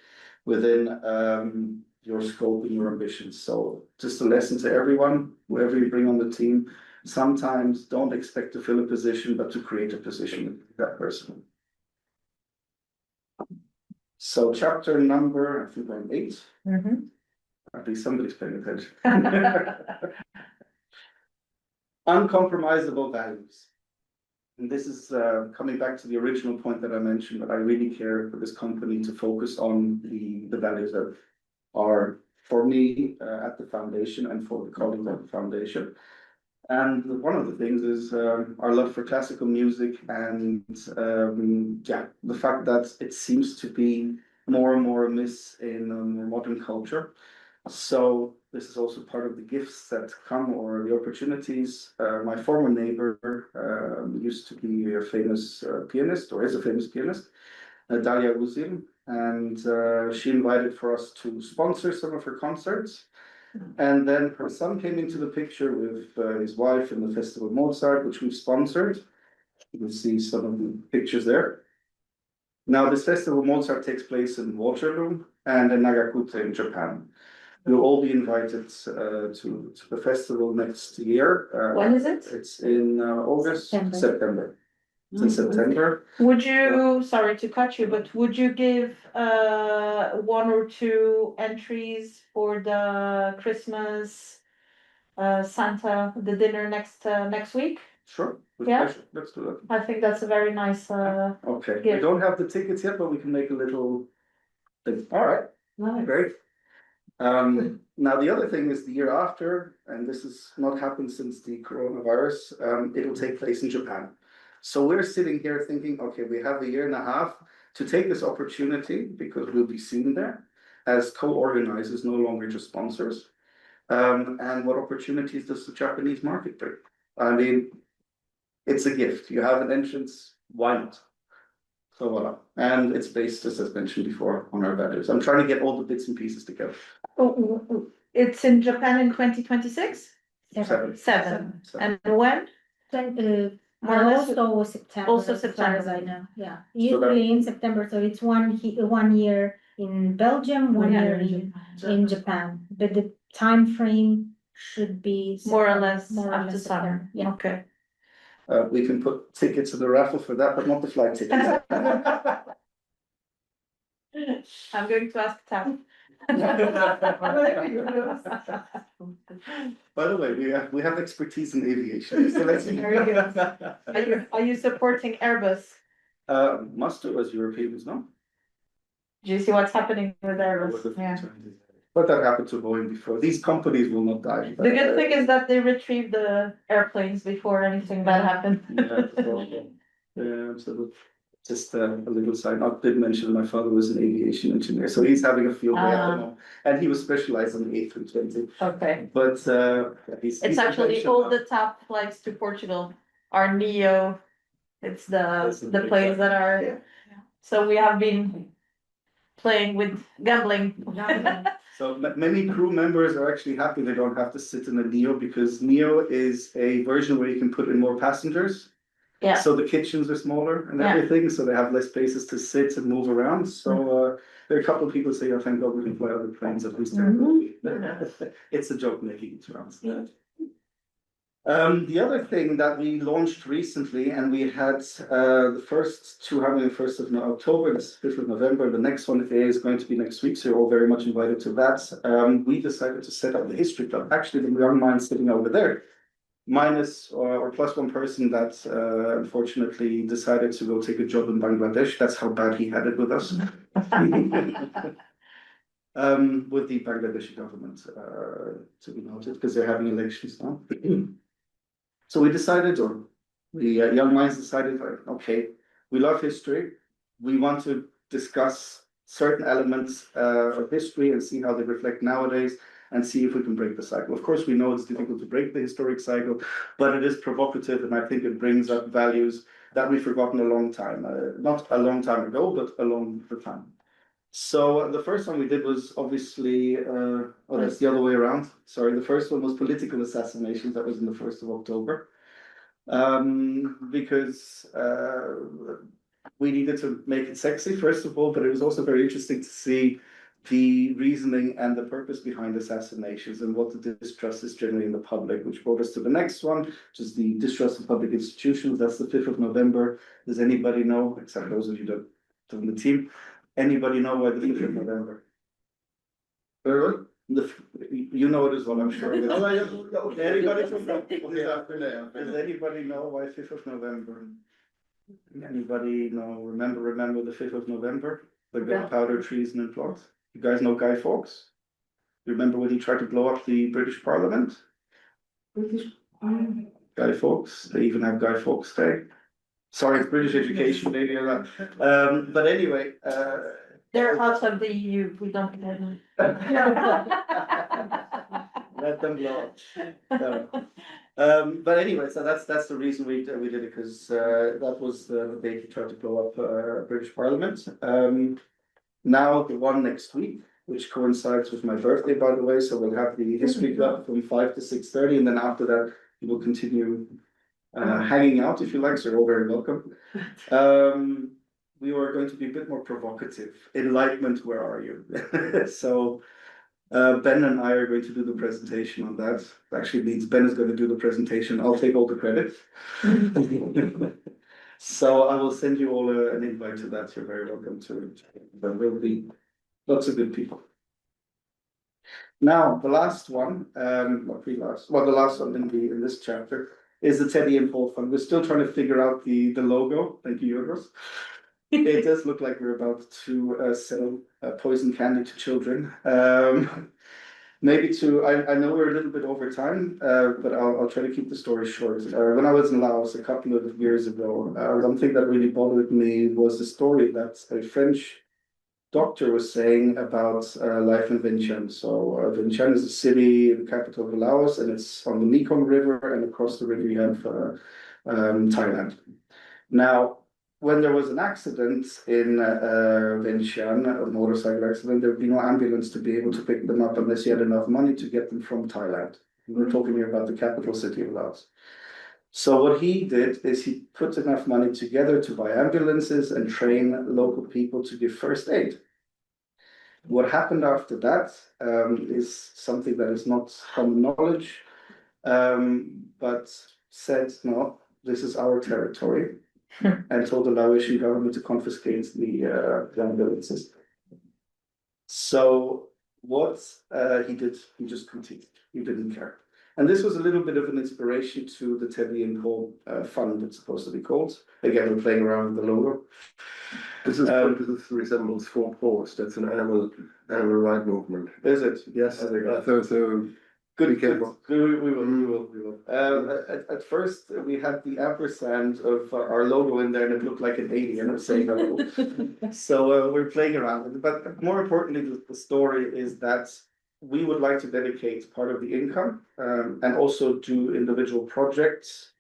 within your scope and your ambitions. So just a lesson to everyone, whoever you bring on the team, sometimes don't expect to fill a position, but to create a position with that person. So chapter number, I think I'm 8. At least somebody's paying attention. Uncompromisable values. And this is coming back to the original point that I mentioned, that I really care for this company to focus on the values that are for me at the foundation and for the colleagues at the foundation. And one of the things is our love for classical music and the fact that it seems to be more and more amiss in modern culture. So this is also part of the gifts that come, or the opportunities. My former neighbor used to be a famous pianist, or is a famous pianist, 𝗙𝗪𝗪𝗀𝗪, and she invited for us to sponsor some of her concerts. And then her son came into the picture with his wife in the Festival Mozart, which we've sponsored. You can see some of the pictures there. Now, this Festival Mozart takes place in Waterloo and in Nagakute in Japan. You'll all be invited to the festival next year. When is it? It's in August, September. It's in September. Would you, sorry to cut you, but would you give 1 or 2 entries for the Christmas Santa, the dinner next week? Sure, with Yeah? pleasure. Let's do that. I think that's a very nice Okay, gift. we don't have the tickets yet, but we can make a little thing. All right, Nice. great. Now the other thing is the year after, and this has not happened since the coronavirus, it'll take place in Japan. So we're sitting here thinking, okay, we have a year and a half to take this opportunity, because we'll be seen there as co-organizers, no longer just sponsors. And what opportunities does the Japanese market bring? I mean, it's a gift. You have an entrance, why not? So voila. And it's based, as I mentioned before, on our values. I'm trying to get all the bits and pieces together. It's in Japan in 2026? 7. And when? More or less? Also September. Also as far September. as I know, yeah. Usually in September, so it's 1 year in Belgium, 1 year in Japan. But the time frame should be More or less more or after less summer. September, yeah. Okay. We can put tickets in the raffle for that, but not the flight tickets. I'm going to ask Tam. By the way, we have expertise in aviation. So let's Very good. Are you supporting Airbus? Must do as Europeans, no? Do you see what's happening with Airbus? Yeah. But that happened to Boeing before. These companies will not die. The good thing is that they retrieved the airplanes before anything bad happened. Yeah, absolutely. Just a little side note. Did mention my father was an aviation engineer, so he's having a field day at the moment, and he was specialized on the A320. Okay. But It's actually all the top flights to Portugal are Neo. It's the planes that are. Yeah. So we have been playing with gambling. So many crew members are actually happy they don't have to sit in a Neo, because Neo is a version where you can put in more passengers. Yeah. So the kitchens are smaller and Yeah. everything, so they have less places to sit and move around. So there are a couple of people say, "Oh, thank God we can fly other planes at least." It's a joke making it around. The other thing that we launched recently, and we had the first two happening 1st of October, the 5th of November. The next one is going to be next week, so you're all very much invited to that. We decided to set up the History Club. Actually, the young minds sitting over there, minus or plus one person that unfortunately decided to go take a job in Bangladesh. That's how bad he had it with us. With the Bangladeshi government, to be noted, because they're having elections now. So we decided, or the young minds decided, okay, we love history. We want to discuss certain elements of history and see how they reflect nowadays and see if we can break the cycle. Of course, we know it's difficult to break the historic cycle, but it is provocative, and I think it brings up values that we've forgotten a long time. Not a long time ago, but along the time. So the first one we did was obviously, oh, that's the other way around. Sorry, the first one was political assassinations. That was in the 1st of October. Because we needed to make it sexy, first of all, but it was also very interesting to see the reasoning and the purpose behind assassinations and what the distrust is generally in the public, which brought us to the next one, which is the distrust of public institutions. That's the 5th of November. Does anybody know, except those of you that are on the team, anybody know why the 5th of November? Very good. You know it as well, I'm sure. Anybody from Does anybody know why 5th of November? Anybody know? Remember the 5th of November? The gunpowder, treason, and plot. You guys know Guy Fawkes? You remember when he tried to blow up the British Parliament? Guy Fawkes. They even have Guy Fawkes Day. Sorry, it's British education, maybe or that. But anyway, They're out of the EU. We don't let them. Let them blow up. But anyway, so that's the reason we did it, because that was the day he tried to blow up British Parliament. Now the one next week, which coincides with my birthday, by the way, so we'll have the History Club from 5 to 6:30, and then after that we will continue hanging out, if you like, so you're all very welcome. We were going to be a bit more provocative. Enlightenment, where are you? So Ben and I are going to do the presentation on that. Actually means Ben is going to do the presentation. I'll take all the credit. So I will send you all an invite to that. You're very welcome to it. There will be lots of good people. Now, the last one, the last one in this chapter is the 𝗙𝗂𝗋𝗄𝗏 Fund. We're still trying to figure out the logo. Thank you, Yorgos. It does look like we're about to sell poison candy to children. Maybe I know we're a little bit over time, but I'll try to keep the story short. When I was in Laos a couple of years ago, one thing that really bothered me was the story that a French doctor was saying about life in Vientiane. So Vientiane is a city, the capital of Laos, and it's on the Mekong River, and across the river you have Thailand. Now, when there was an accident in Vientiane, a motorcycle accident, there would be no ambulance to be able to pick them up unless you had enough money to get them from Thailand. We're talking here about the capital city of Laos. So what he did is he put enough money together to buy ambulances and train local people to give first aid. What happened after that is something that is not common knowledge, but said, no, this is our territory. And told the Laotian government to confiscate the ambulances. So what he did, he just continued. He didn't care. And this was a little bit of an inspiration to the 𝗙𝗂𝗋𝗄𝗏 Fund, it's supposed to be called. Again, we're playing around with the logo. This resembles 𝗏𝗏. That's an animal right movement. Is it? Yes. So good. We will. At first, we had the ampersand of our logo in there, and it looked like an alien saying hello. So we're playing around with it. But more importantly, the story is that we would like to dedicate part of the income and also do individual projects,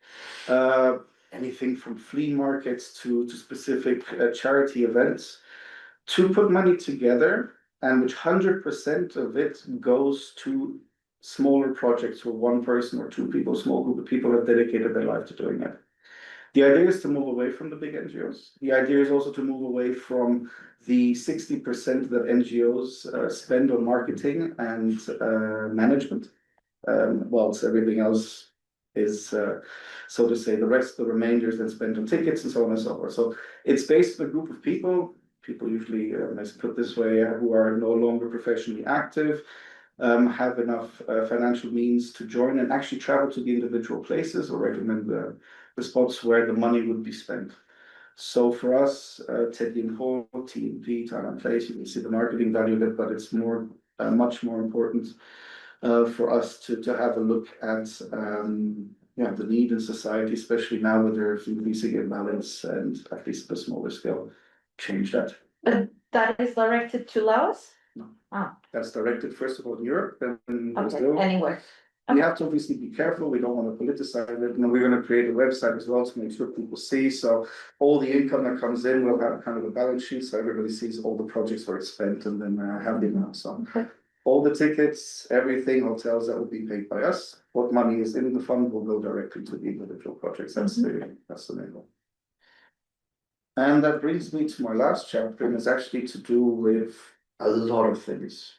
anything from flea markets to specific charity events, to put money together, and which 100% of it goes to smaller projects where one person or two people, small group of people have dedicated their life to doing it. The idea is to move away from the big NGOs. The idea is also to move away from the 60% that NGOs spend on marketing and management. Whilst everything else is, so to say, the rest, the remainder is then spent on tickets and so on and so forth. So it's based on a group of people usually, let's put this way, who are no longer professionally active, have enough financial means to join and actually travel to the individual places or recommend the spots where the money would be spent. So for us, 𝗙𝗵𝗄, TNP, Time&Place, you can see the marketing value of it, but it's more, much more important for us to have a look at the need in society, especially now with there's increasing imbalance and at least at a smaller scale, change that. But that is directed to Laos? No. Ah. That's directed first of all in Europe, then in Okay, Brazil. anyway. We have to obviously be careful. We don't want to politicize it. And we're going to create a website as well to make sure people see. So all the income that comes in will have kind of a balance sheet. So everybody sees all the projects where it's spent and then have the amount. So all the tickets, everything, hotels that will be paid by us. What money is in the fund will go directly to the individual projects. That's the main goal. And that brings me to my last chapter, and it's actually to do with a lot of things.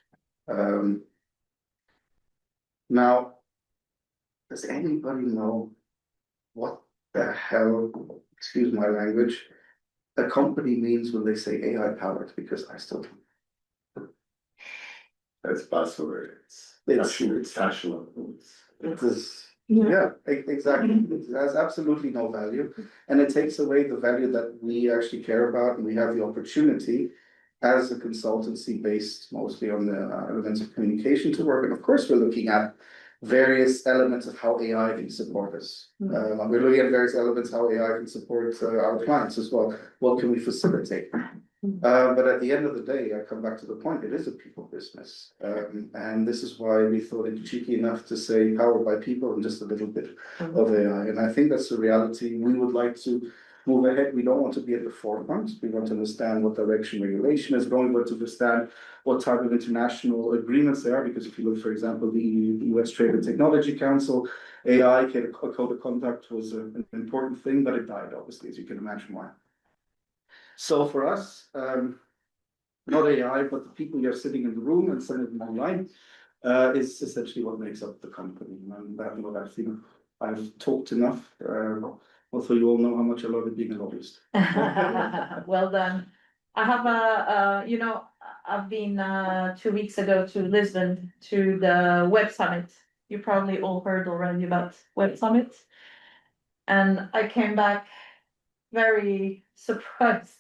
Now, does anybody know what the hell, excuse my language, a company means when they say AI powered? Because I still don't. That's buzzword. It's fashionable. It is. Yeah, exactly. It has absolutely no value, and it takes away the value that we actually care about, and we have the opportunity as a consultancy based mostly on the elements of communication to work. And of course, we're looking at various elements of how AI can support us. We're looking at various elements how AI can support our clients as well. What can we facilitate? But at the end of the day, I come back to the point, it is a people business. And this is why we thought it cheeky enough to say powered by people and just a little bit of AI. And I think that's the reality. We would like to move ahead. We don't want to be at the forefront. We want to understand what direction regulation is going, but to understand what type of international agreements there are. Because if you look, for example, the US Trade and Technology Council, AI, code of conduct was an important thing, but it died, obviously, as you can imagine why. So for us, not AI, but the people who are sitting in the room and some of them online, is essentially what makes up the company. And that's what I think I've talked enough. Also, you all know how much I love it being a lobbyist. Well done. I have I've been 2 weeks ago to Lisbon to the Web Summit. You probably all heard already about Web Summit. And I came back very surprised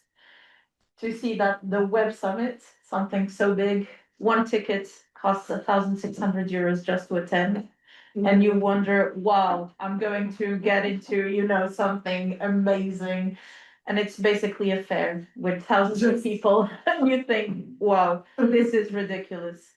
to see that the Web Summit, something so big, one ticket costs €1,600 just to attend. And you wonder, wow, I'm going to get into, something amazing. And it's basically a fair with thousands of people. And you think, wow, this is ridiculous.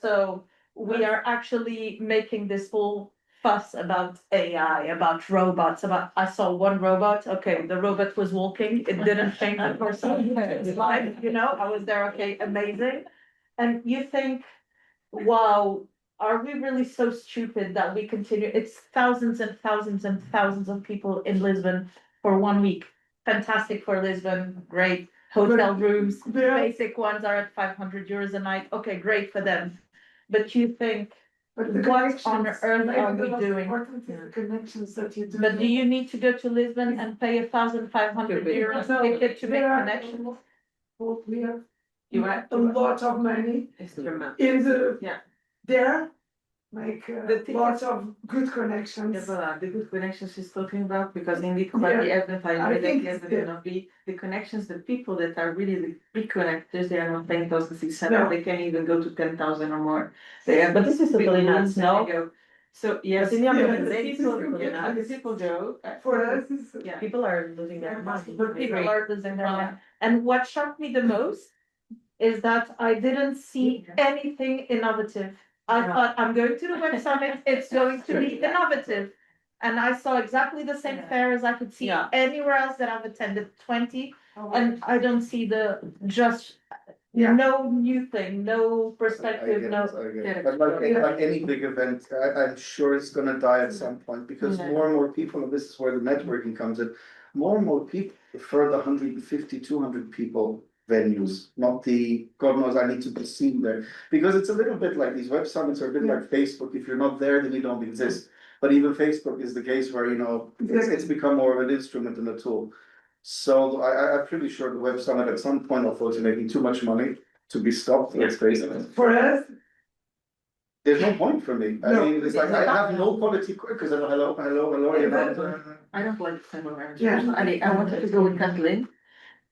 So we are actually making this whole fuss about AI, about robots, I saw one robot, okay, the robot was walking, it didn't change the person's life, I was there, okay, amazing. And you think, wow, are we really so stupid that we continue? It's thousands and thousands and thousands of people in Lisbon for 1 week. Fantastic for Lisbon, great. Hotel rooms, basic ones are at €500 a night. Okay, great for them. But you think, what on earth are we doing? Connections that you do. But do you need to go to Lisbon and pay €1,500 ticket to make connections? We have You have a lot of money in there. Make lots of good connections. The good connections she's talking about, because indeed quite the advertising, the connections, the people that are really the big connectors, they are not paying $1,600, they can even go to 10,000 or more. But this is totally nuts, no? So yes, the people go. For us, people are losing their money. People are losing their money. And what shocked me the most is that I didn't see anything innovative. I thought, I'm going to the Web Summit, it's going to be innovative. And I saw exactly the same fair as I could see anywhere else that I've attended, 20. And I don't see no new thing, no perspective, But like any big event, I'm sure it's going to die at some point, because more and more people, and this is where the networking comes in, more and more people prefer the 150, 200 people venues, not the, God knows I need to be seen there. Because it's a little bit like these web summits are a bit like Facebook. If you're not there, then you don't exist. But even Facebook is the case where, you know, it's become more of an instrument than a tool. So I'm pretty sure the Web Summit at some point of making too much money to be stopped, let's face it. For us, There's no point for me. I No. mean, it's like I have no quality because hello, you know. I don't like summer managers. Yeah. I wanted to go with Kathleen.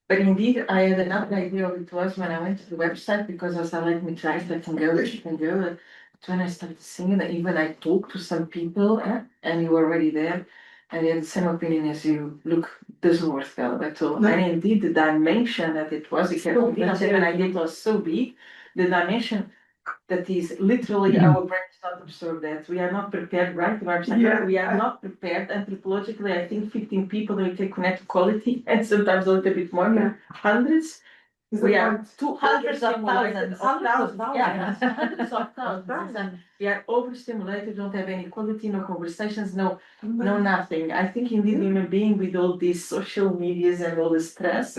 But indeed, I had another idea of it was when I went to the website because I said, let me try it, I can go, she can go. But when I started singing, even I talked to some people and you were already there and they had the same opinion as you. Look, doesn't work well at all. No. And indeed, the dimension that it was, when I did was so big, the dimension that is literally our brain not absorb that. We are not prepared, right? Yeah. We are not prepared. Anthropologically, I think 15 people we can connect quality and sometimes a little bit more, Yeah. hundreds. We are Hundreds of thousands. Yeah, hundreds of thousands. And we are overstimulated, don't have any quality, no conversations, no nothing. I think indeed human being with all these social medias and all the stress,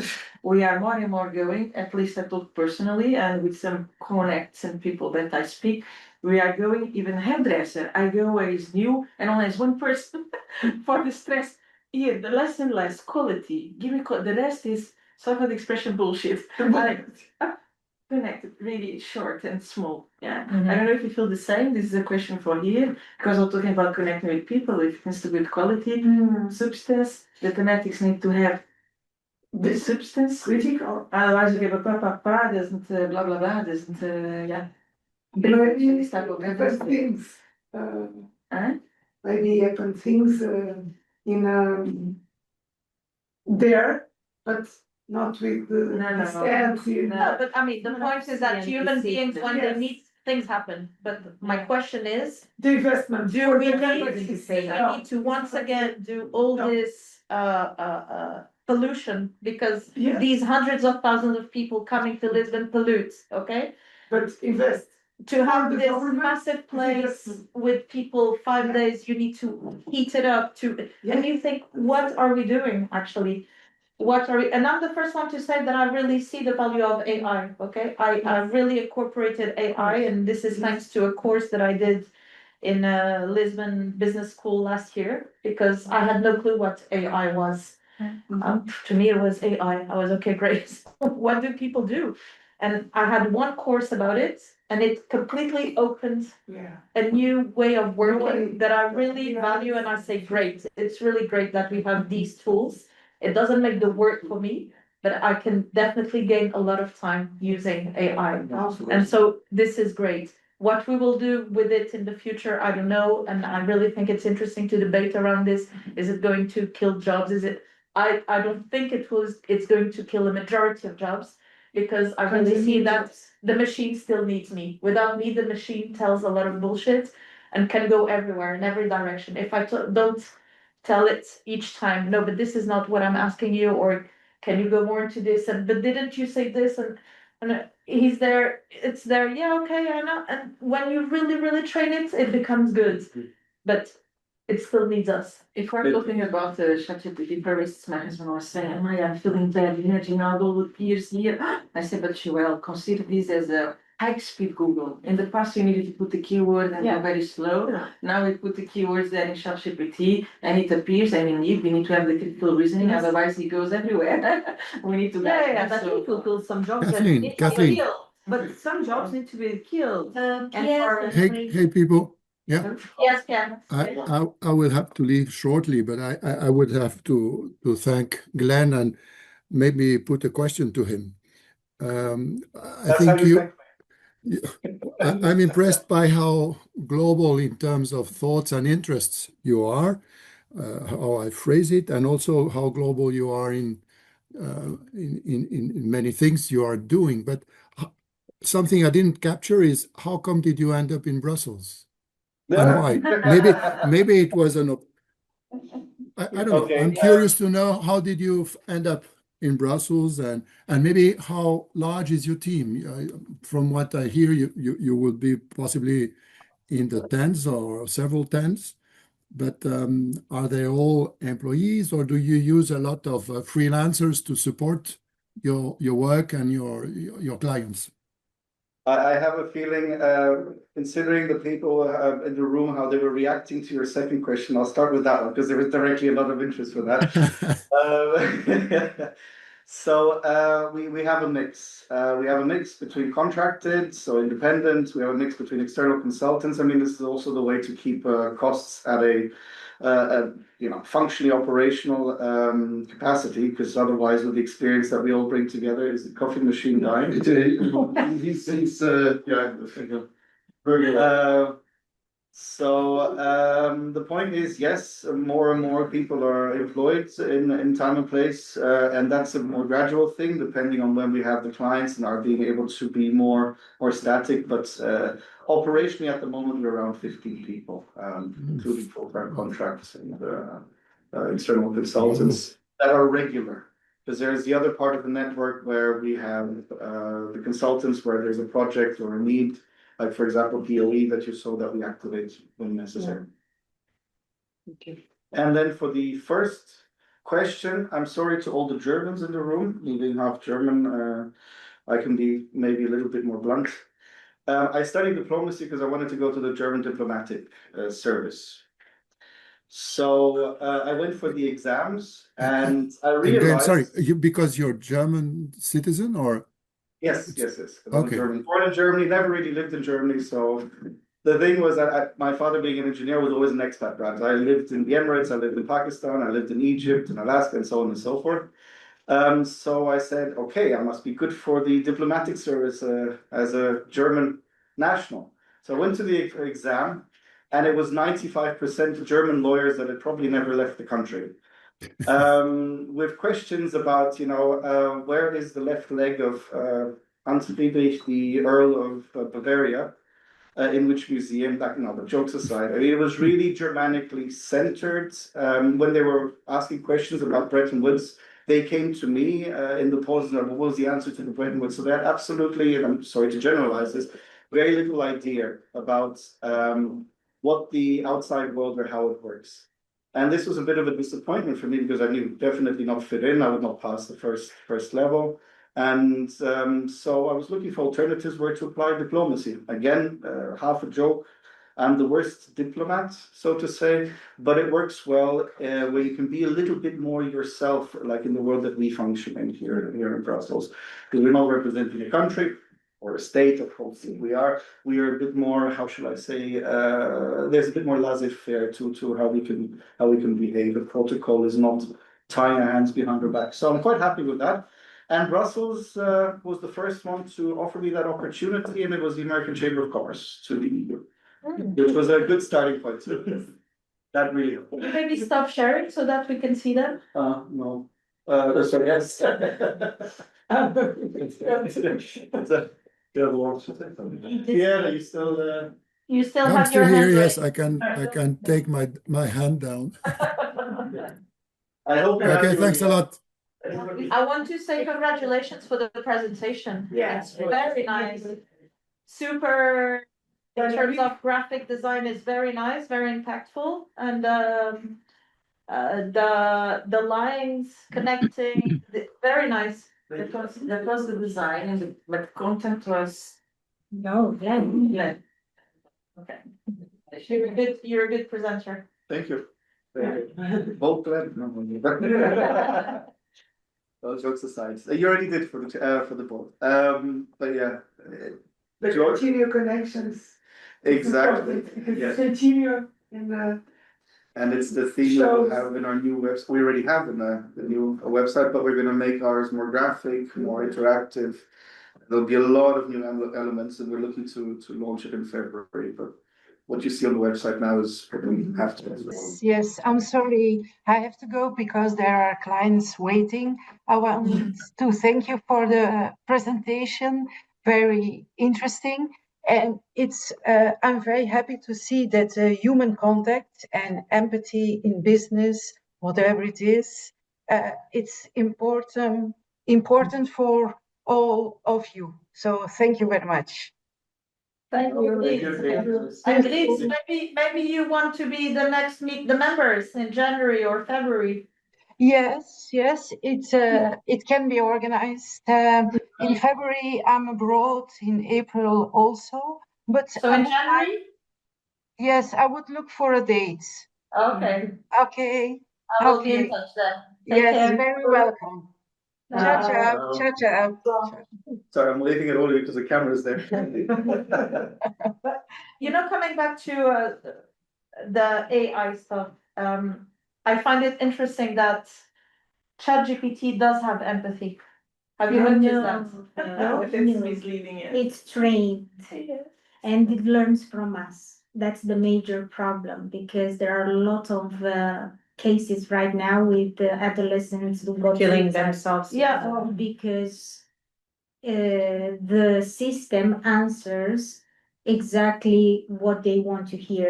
we are more and more going, at least I talk personally, and with some connects and people that I speak, we are going, even hairdresser, I go where is new and only as one person for the stress. Here, the less and less quality. Give me the rest is sort of the expression bullshit. Connected, really short and small. Yeah. I don't know if you feel the same. This is a question for here, because we're talking about connecting with people. If it needs to be good quality, substance, the thematics need to have the substance. critical. Otherwise, you give a 𝗶𝗶𝗏 doesn't blah blah blah doesn't Maybe this type of happen things. Huh? Maybe happen things in there, but not with the No. stands. No, but I mean, the point is that human beings, when they Yes. meet, things happen. But my question is, The investment. do we need to once again do all this pollution because Yes. these hundreds of thousands of people coming to Lisbon pollute, okay? But invest. To have the this government, massive place with people 5 days, you need to heat it up and you think, what are we doing actually? What are we, and I'm the first one to say that I really see the value of AI, okay? I really incorporated AI and this is thanks to a course that I did in Lisbon Business School last year because I had no clue what AI was. To me, it was AI. I was okay, great. What do people do? And I had one course about it, and it completely opened a new way of working that I really value. And I say, great. It's really great that we have these tools. It doesn't make the work for me, but I can definitely gain a lot of time using AI. And so this is great. What we will do with it in the future, I don't know. And I really think it's interesting to debate around this. Is it going to kill jobs? I don't think it's going to kill a majority of jobs because I really see that the machine still needs me. Without me, the machine tells a lot of bullshit and can go everywhere in every direction. If I don't tell it each time, no, but this is not what I'm asking you, or can you go more into this? But didn't you say this? And he's there, it's there. Yeah, okay, I know. And when you really, really train it, it becomes good. But it still needs us. If we're talking about 𝗪𝗪𝗂𝗏, for instance, my husband was saying, I'm feeling bad, energy now, all the peers here. I said, but consider this as a high-speed Google. In the past, you needed to put the keyword and go very slow. Now we put the keywords there in 𝗪𝗪𝗏 and it appears, and indeed, we need to have the critical reasoning, otherwise it goes everywhere. We need to But it will kill some jobs. Kathleen. But some jobs need to be killed. Hey, people. Yeah. Yes, Ken. I will have to leave shortly, but I would have to thank Glenn and maybe put a question to him. I think I'm impressed by how global in terms of thoughts and interests you are, how I phrase it, and also how global you are in many things you are doing. But something I didn't capture is how come did you end up in Brussels? And why? Maybe it was I don't know. I'm curious to know how did you end up in Brussels and maybe how large is your team? From what I hear, you will be possibly in the tens or several tens. But are they all employees or do you use a lot of freelancers to support your work and your clients? I have a feeling, considering the people in the room, how they were reacting to your second question, I'll start with that one because there was directly a lot of interest for that. So we have a mix. We have a mix between contracted, so independent. We have a mix between external consultants. I mean, this is also the way to keep costs at a functionally operational capacity, because otherwise, with the experience that we all bring together, is the coffee machine dying? So the point is, yes, more and more people are employed in time and place, and that's a more gradual thing, depending on when we have the clients and are being able to be more static. But operationally, at the moment, we're around 15 people, including full-time contracts and external consultants that are regular. Because there's the other part of the network where we have the consultants where there's a project or a need. Like, for example, POE that you saw that we activate when necessary. Okay. And then for the first question, I'm sorry to all the Germans in the room, being half German, I can be maybe a little bit more blunt. I studied diplomacy because I wanted to go to the German diplomatic service. So I went for the exams and I realized... Sorry, because you're German citizen or... Yes. Okay. Born in Germany, never really lived in Germany. So the thing was that my father being an engineer was always an expat, right? I lived in the Emirates, I lived in Pakistan, I lived in Egypt and Alaska and so on and so forth. So I said, okay, I must be good for the diplomatic service as a German national. So I went to the exam and it was 95% German lawyers that had probably never left the country. With questions about, where is the left leg of 𝗙𝗂𝗰𝗄𝗏, the Earl of Bavaria, in which museum, but jokes aside, I mean, it was really Germanically centered. When they were asking questions about Bretton Woods, they came to me in the pauses, what was the answer to the Bretton Woods? So they had absolutely, and I'm sorry to generalize this, very little idea about what the outside world or how it works. And this was a bit of a disappointment for me because I knew definitely not fit in. I would not pass the first level. And so I was looking for alternatives where to apply diplomacy. Again, half a joke. I'm the worst diplomat, so to say, but it works well where you can be a little bit more yourself, like in the world that we function in here in Brussels. Because we're not representing a country or a state, of course, we are a bit more, how should I say, there's a bit more laissez-faire to how we can behave. The protocol is not tying our hands behind our back. So I'm quite happy with that. And Brussels was the first one to offer me that opportunity, and it was the American Chamber of Commerce to the EU, which was a good starting point too. That really helped. Can you maybe stop sharing so that we can see them? No. Sorry, yes. Yeah, you still. You still I'm have still your here. hand Yes, raised. I can take my hand down. I hope. Okay, thanks a lot. I want to say congratulations for the presentation. Yeah. It's very nice. Super, in terms of graphic design, is very nice, very impactful. And the lines connecting, very nice. That was the design, but content was Glenn. Okay. You're a good presenter. Thank you. Both Glenn. No. Well, jokes aside, you already did for the board. But yeah, The George? continue connections. Exactly. Yes. Continue in the. And it's the theme that we'll have in our new website. We already have in the new website, but we're going to make ours more graphic, more interactive. There'll be a lot of new elements, and we're looking to launch it in February. But what you see on the website now is what we have to. Yes, I'm sorry. I have to go because there are clients waiting. I want to thank you for the presentation. Very interesting. And I'm very happy to see that human contact and empathy in business, whatever it is, it's important for all of you. So thank you very much. Thank you. And maybe you want to be the next meet the members in January or February. Yes, yes, it can be organized. In February, I'm abroad. In April also, but So I in would like- January? yes, I would look for a date. Okay, Okay. I will be in Okay. touch then. Take Yes, care. very welcome. Ciao, ciao, ciao, ciao. Sorry, I'm leaving it only because the camera's there. But coming back to the AI stuff, I find it interesting that ChatGPT does have empathy. Have you noticed that? No, It's no. misleading it. It's trained and it learns from us. That's the major problem because there are a lot of cases right now with adolescents who got Killing suicide. themselves. Yeah, because the system answers exactly what they want to hear.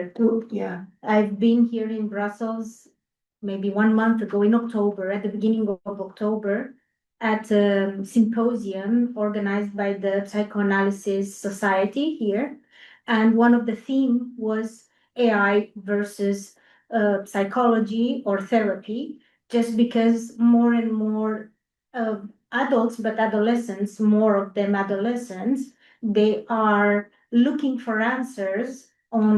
Yeah. I've been here in Brussels maybe 1 month ago in October, at the beginning of October, at a symposium organized by the Psychoanalysis Society here. And one of the theme was AI versus psychology or therapy, just because more and more adults, but adolescents, more of them adolescents, they are looking for answers on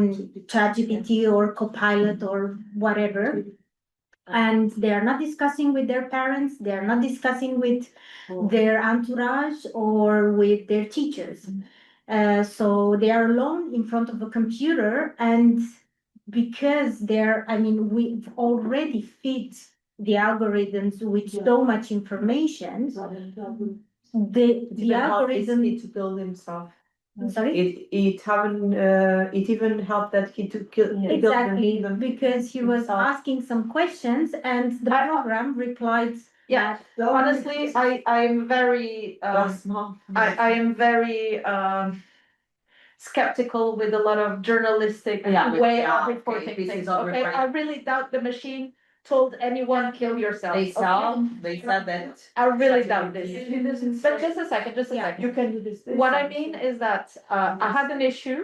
ChatGPT or Copilot or whatever. And they are not discussing with their parents, they are not discussing with their entourage or with their teachers. So they are alone in front of a computer, and because we've already fed the algorithms with so much information, the algorithm to kill himself. I'm sorry? It even helped that he to kill Exactly, because he was asking some questions and the program replied. Yeah, honestly, I am very I am very skeptical with a lot of journalistic way of reporting things. Okay, I really doubt the machine told anyone kill yourself. They said that. I really doubt this. But just a second. You can do this. What I mean is that I had an issue,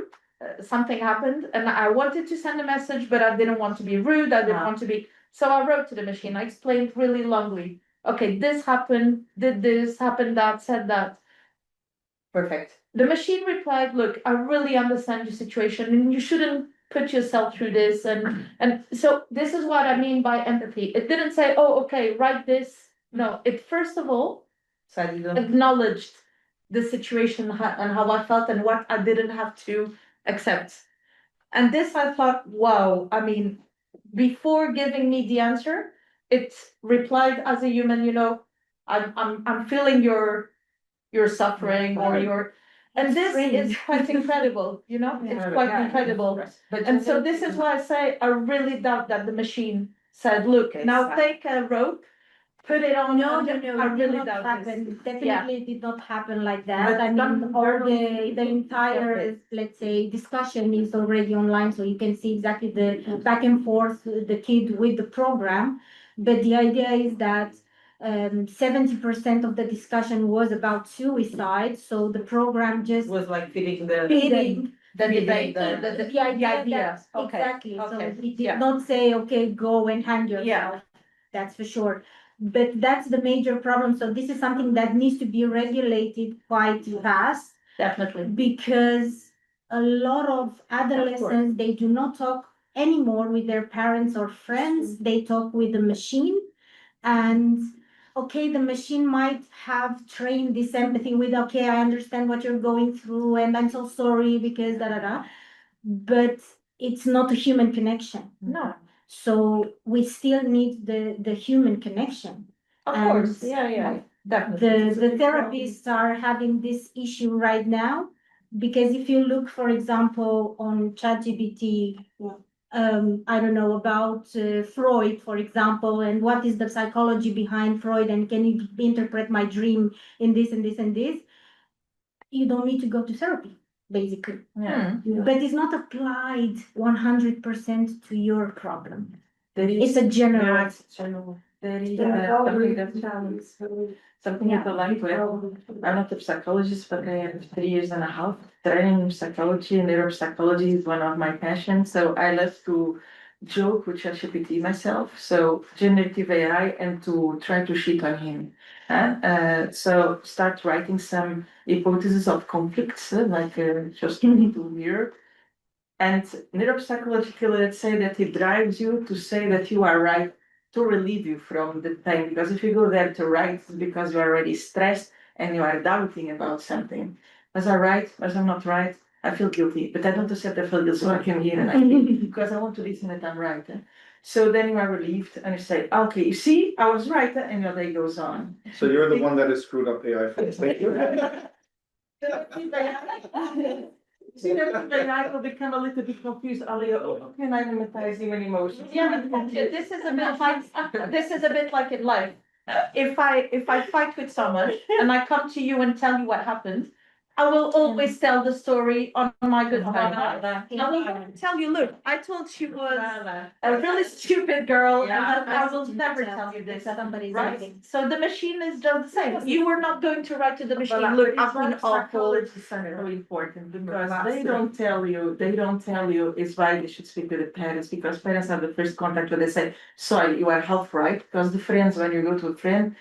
something happened, and I wanted to send a message, but I didn't want to be rude. I didn't want to be. So I wrote to the machine. I explained really longly. Okay, this happened, did this, happened that, said that. Perfect. The machine replied, look, I really understand your situation and you shouldn't put yourself through this. And so this is what I mean by empathy. It didn't say, oh, okay, write this. No, it first of all acknowledged the situation and how I felt and what I didn't have to accept. And this I thought, wow, I mean, before giving me the answer, it replied as a human, I'm feeling your suffering or your, and this is quite incredible, it's quite incredible. And so this is why I say I really doubt that the machine said, look, now take a rope, put it on. No, I really doubt happen. this. Definitely it did not happen like that. All the entire, let's say, discussion is already online, so you can see exactly the back and forth, the kid with the program. But the idea is that 70% of the discussion was about suicide, so the program just was like feeding the debate, the idea. Okay. Exactly. So Okay. it did not say, okay, go and hang yourself. That's for sure. But that's the major problem. So this is something that needs to be regulated quite fast. Definitely. Because a lot of adolescents, they do not talk anymore with their parents or friends. They talk with the machine. And okay, the machine might have trained this empathy with, okay, I understand what you're going through and I'm so sorry because but it's not a human connection. No. So we still need the human connection. Of course. Yeah. Definitely. The therapists are having this issue right now because if you look, for example, on ChatGPT, I don't know, about Freud, for example, and what is the psychology behind Freud, and can you interpret my dream in this and this and this? You don't need to go to therapy, basically. But it's not applied 100% to your problem. It's a general. Something with the language. I'm not a psychologist, but I have 3.5 years training in psychology, and neuropsychology is one of my passions. So I love to joke with ChatGPT myself, so generative AI, and to try to shit on him. So start writing some hypotheses of conflicts, just to mirror. And neuropsychologically, let's say that it drives you to say that you are right, to relieve you from the pain. Because if you go there to write, it's because you're already stressed and you are doubting about something. Was I right? Was I not right? I feel guilty, but I don't accept I feel guilty, so I came here and I think, because I want to listen that I'm right. So then you are relieved and you say, okay, you see, I was right, and your day goes on. So you're the one that has screwed up AI for thank you. See that the AI will become a little bit confused. How can I monetize human emotions? Yeah, but this is a bit like in life. If I fight with someone and I come to you and tell you what happened, I will always tell the story on my good time. I will tell you, look, I told she was a really stupid girl, and I will never tell you this. Right? So the machine is just the same. You were not going to write to the machine, look, I've been awful. Psychologists are very important because they don't tell you is why they should speak with the parents, because parents have the first contact where they say, sorry, you are half right, because the friends, when you go to a friend,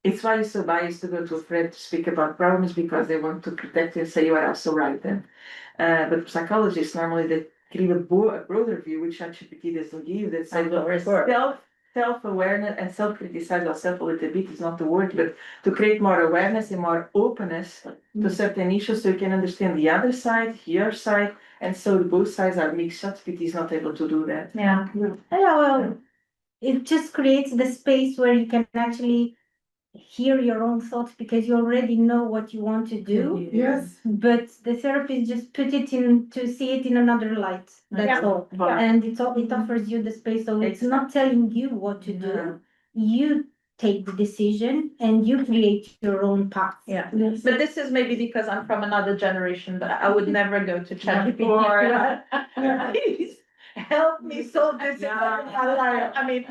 it's why it's so biased to go to a friend to speak about problems, because they want to protect you and say you are also right then. But psychologists normally they give a broader view, which ChatGPT doesn't give. That say self-awareness and self-criticize yourself a little bit is not the word, but to create more awareness and more openness to certain issues, so you can understand the other side, your side, and so both sides are mixed. ChatGPT is not able to do that. Yeah. Well, it just creates the space where you can actually hear your own thoughts, because you already know what you want to do. Yes. But the therapist just put it in to see it in another light. That's all. And it offers you the space. So it's not telling you what to do. You take the decision and you create your own path. Yeah. But this is maybe because I'm from another generation, but I would never go to ChatGPT. Please help me solve this. I mean,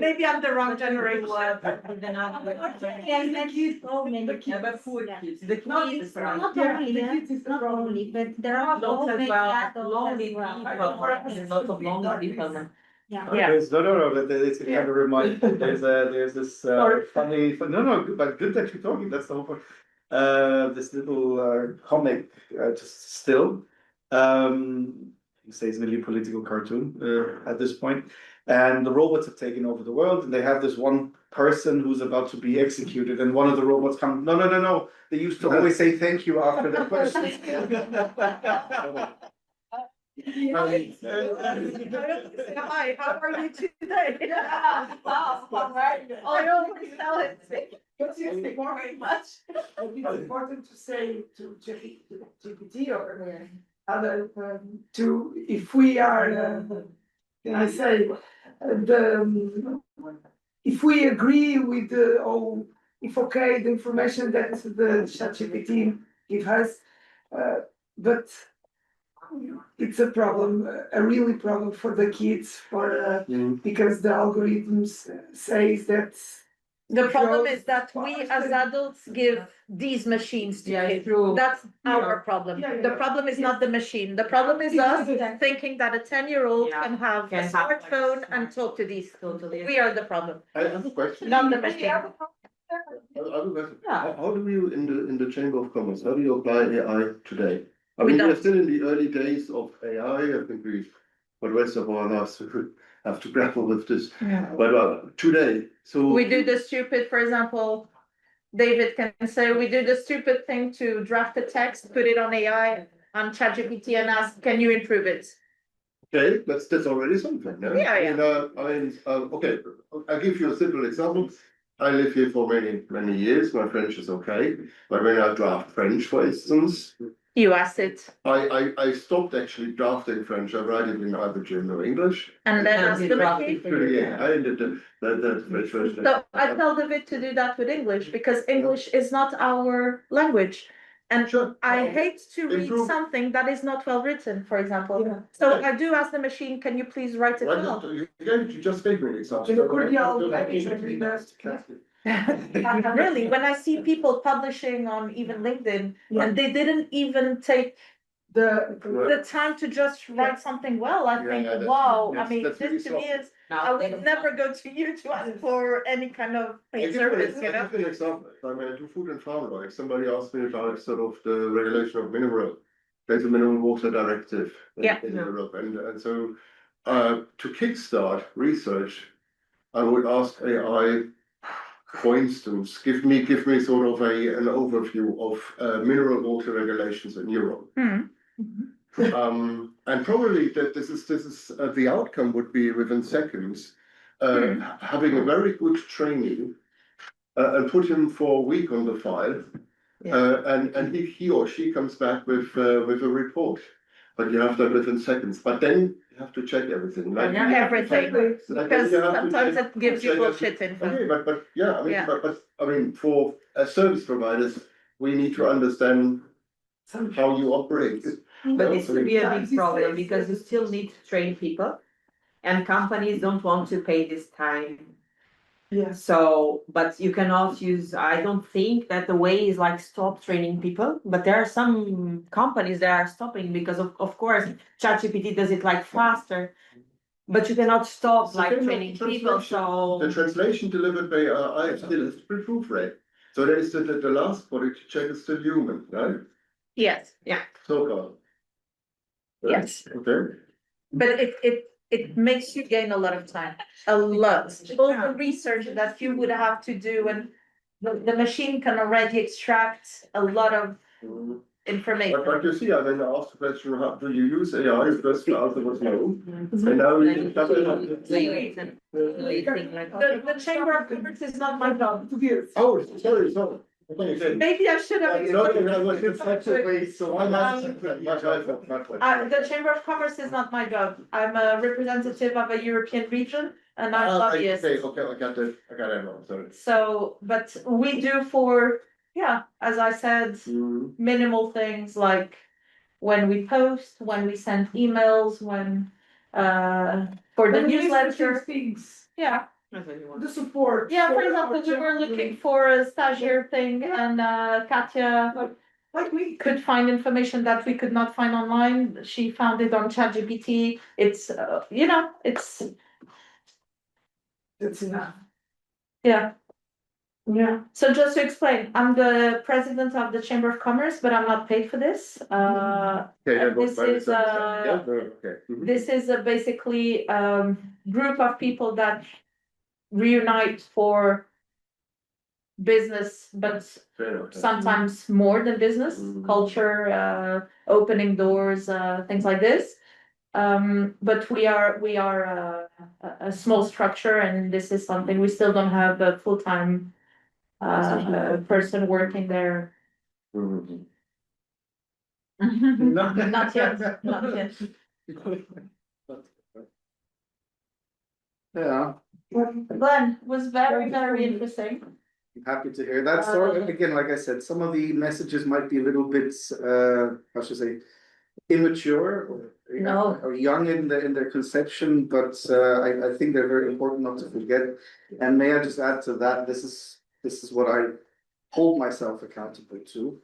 maybe I'm the wrong generation. Not only, but there are No, but it's kind of remind. There's this funny. No, but good that you're talking. That's the whole point. This little comic, just still. You say it's nearly a political cartoon at this point, and the robots have taken over the world, and they have this one person who's about to be executed, and one of the robots comes. No. They used to always say thank you after the question. Hi, how are you today? I always tell it. It's very much. It's important to say to GPT or other if we are, can I say, if we agree with the information that the ChatGPT gives us, but it's a problem, a really problem for the kids, because the algorithms says that. The problem is that we as adults give these machines to kids. That's our problem. The problem is not the machine. The problem is us thinking that a 10-year-old can have a smartphone and talk to these. We are the problem. I have a question. Not the machine. How do you in the Chamber of Commerce, how do you apply AI today? I mean, we're still in the early days of AI. I think for the rest of our lives, we have to grapple with this. But today, so we do the stupid, for example, David can say we do the stupid thing to draft a text, put it on AI, on ChatGPT, and ask, can you improve it? Okay, that's already something. No? Okay, I'll give you a simple example. I live here for many years. My French is okay, but when I draft French, for instance, you ask it. I stopped actually drafting French. I write it in either German or English. And then ask the machine. I ended the French version. So I tell David to do that with English, because English is not our language. And I hate to read something that is not well written, for example. So I do ask the machine, can you please write it well? You just gave me an example. Really, when I see people publishing on even LinkedIn, and they didn't even take the time to just write something well, I think, wow, I mean, this to me is, I would never go to you to ask for any kind of paid service, you know? I'll give you an example. I mean, I do food and farm law. If somebody asked me about sort of the regulation of mineral, there's a mineral water directive in Europe. And so to kickstart research, I would ask AI, for instance, give me sort of an overview of mineral water regulations in Europe. And probably that this is the outcome would be within seconds, having a very good training and put him for a week on the file, and he or she comes back with a report. But you have that within seconds. But then you have to check everything. Like everything, because sometimes it gives you bullshit info. Okay, but yeah, I mean, but I mean, for service providers, we need to understand how you operate. But this could be a big problem because you still need to train people, and companies don't want to pay this time. Yeah. So, but you cannot use, I don't think that the way is like stop training people, but there are some companies that are stopping because of course, ChatGPT does it like faster, but you cannot stop like training people, so. The translation delivered by AI still has proof rate. So there is the last quality check is still human, right? Yes, yeah. So far. Yes. Okay. But it makes you gain a lot of time, a lot. All the research that you would have to do, and the machine can already extract a lot of information. But you see, I mean, I asked the question, how do you use AI? First, the answer was no. And now you can tap it. The Chamber of Commerce is not my job. Oh, sorry. Maybe I should have. The Chamber of Commerce is not my job. I'm a representative of a European region, and I'm lobbyist. Okay, I got it wrong, sorry. So, but we do for, as I said, minimal things like when we post, when we send emails, when for the newsletter. Things. Yeah. The support. Yeah, for example, we were looking for a stagiaire thing, and Katja could find information that we could not find online. She found it on ChatGPT. It's It's enough. Yeah. So just to explain, I'm the president of the Chamber of Commerce, but I'm not paid for this. This is basically group of people that reunite for business, but sometimes more than business, culture, opening doors, things like this. But we are a small structure, and this is something we still don't have a full-time person working there. Not yet. Yeah. Glenn, was very, very interesting. I'm happy to hear that. Sort of, again, like I said, some of the messages might be a little bit, how should I say, immature or young in their conception, but I think they're very important not to forget. And may I just add to that, this is what I hold myself accountable to.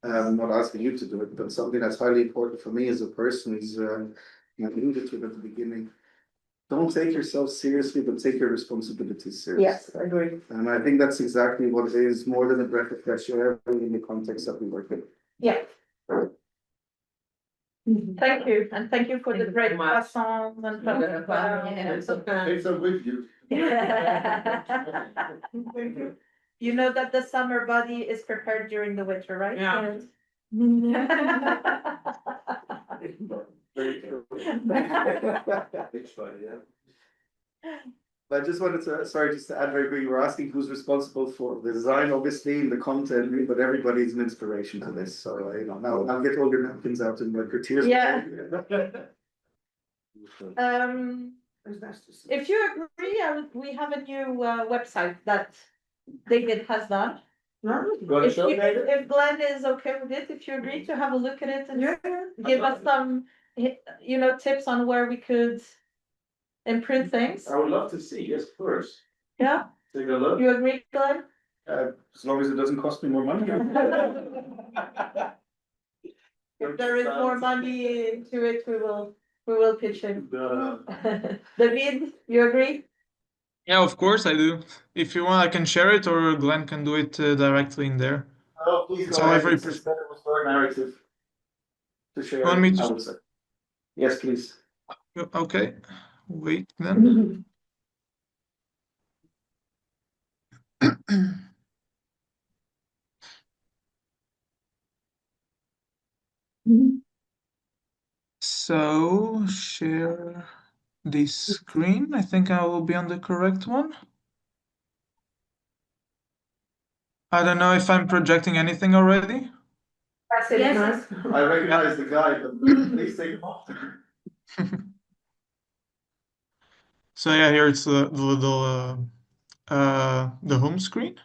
I'm not asking you to do it, but something that's highly important for me as a person is, I alluded to it at the beginning. Don't take yourself seriously, but take your responsibilities seriously. Yes, I agree. And I think that's exactly what it is, more than a breath of fresh air in the context that we work in. Yeah. Thank you, and thank you for the great croissants and Take some with you. You know that the summer body is prepared during the winter, right? Yeah. But I just wanted to, just to add very quickly, you were asking who's responsible for the design, obviously, the content, but everybody's an inspiration to this. So, now I'll get all your napkins out and wipe your tears. Yeah. If you agree, we have a new website that David has done. If Glenn is okay with it, if you agree to have a look at it and give us some, tips on where we could improve things. I would love to see, yes, of course. Yeah. Take a look. You agree, Glenn? As long as it doesn't cost me more money. If there is more money into it, we will pitch in. David, you agree? Yeah, of course I do. If you want, I can share it, or Glenn can do it directly in there. Oh, please It's go ahead. however you It's better with your narrative to share. Want me to- I would say. Yes, please. Okay, wait then. So, share this screen. I think I will be on the correct one. I don't know if I'm projecting anything already. Yes. I recognize the guy, but please take him off. So yeah, here it's the little the home screen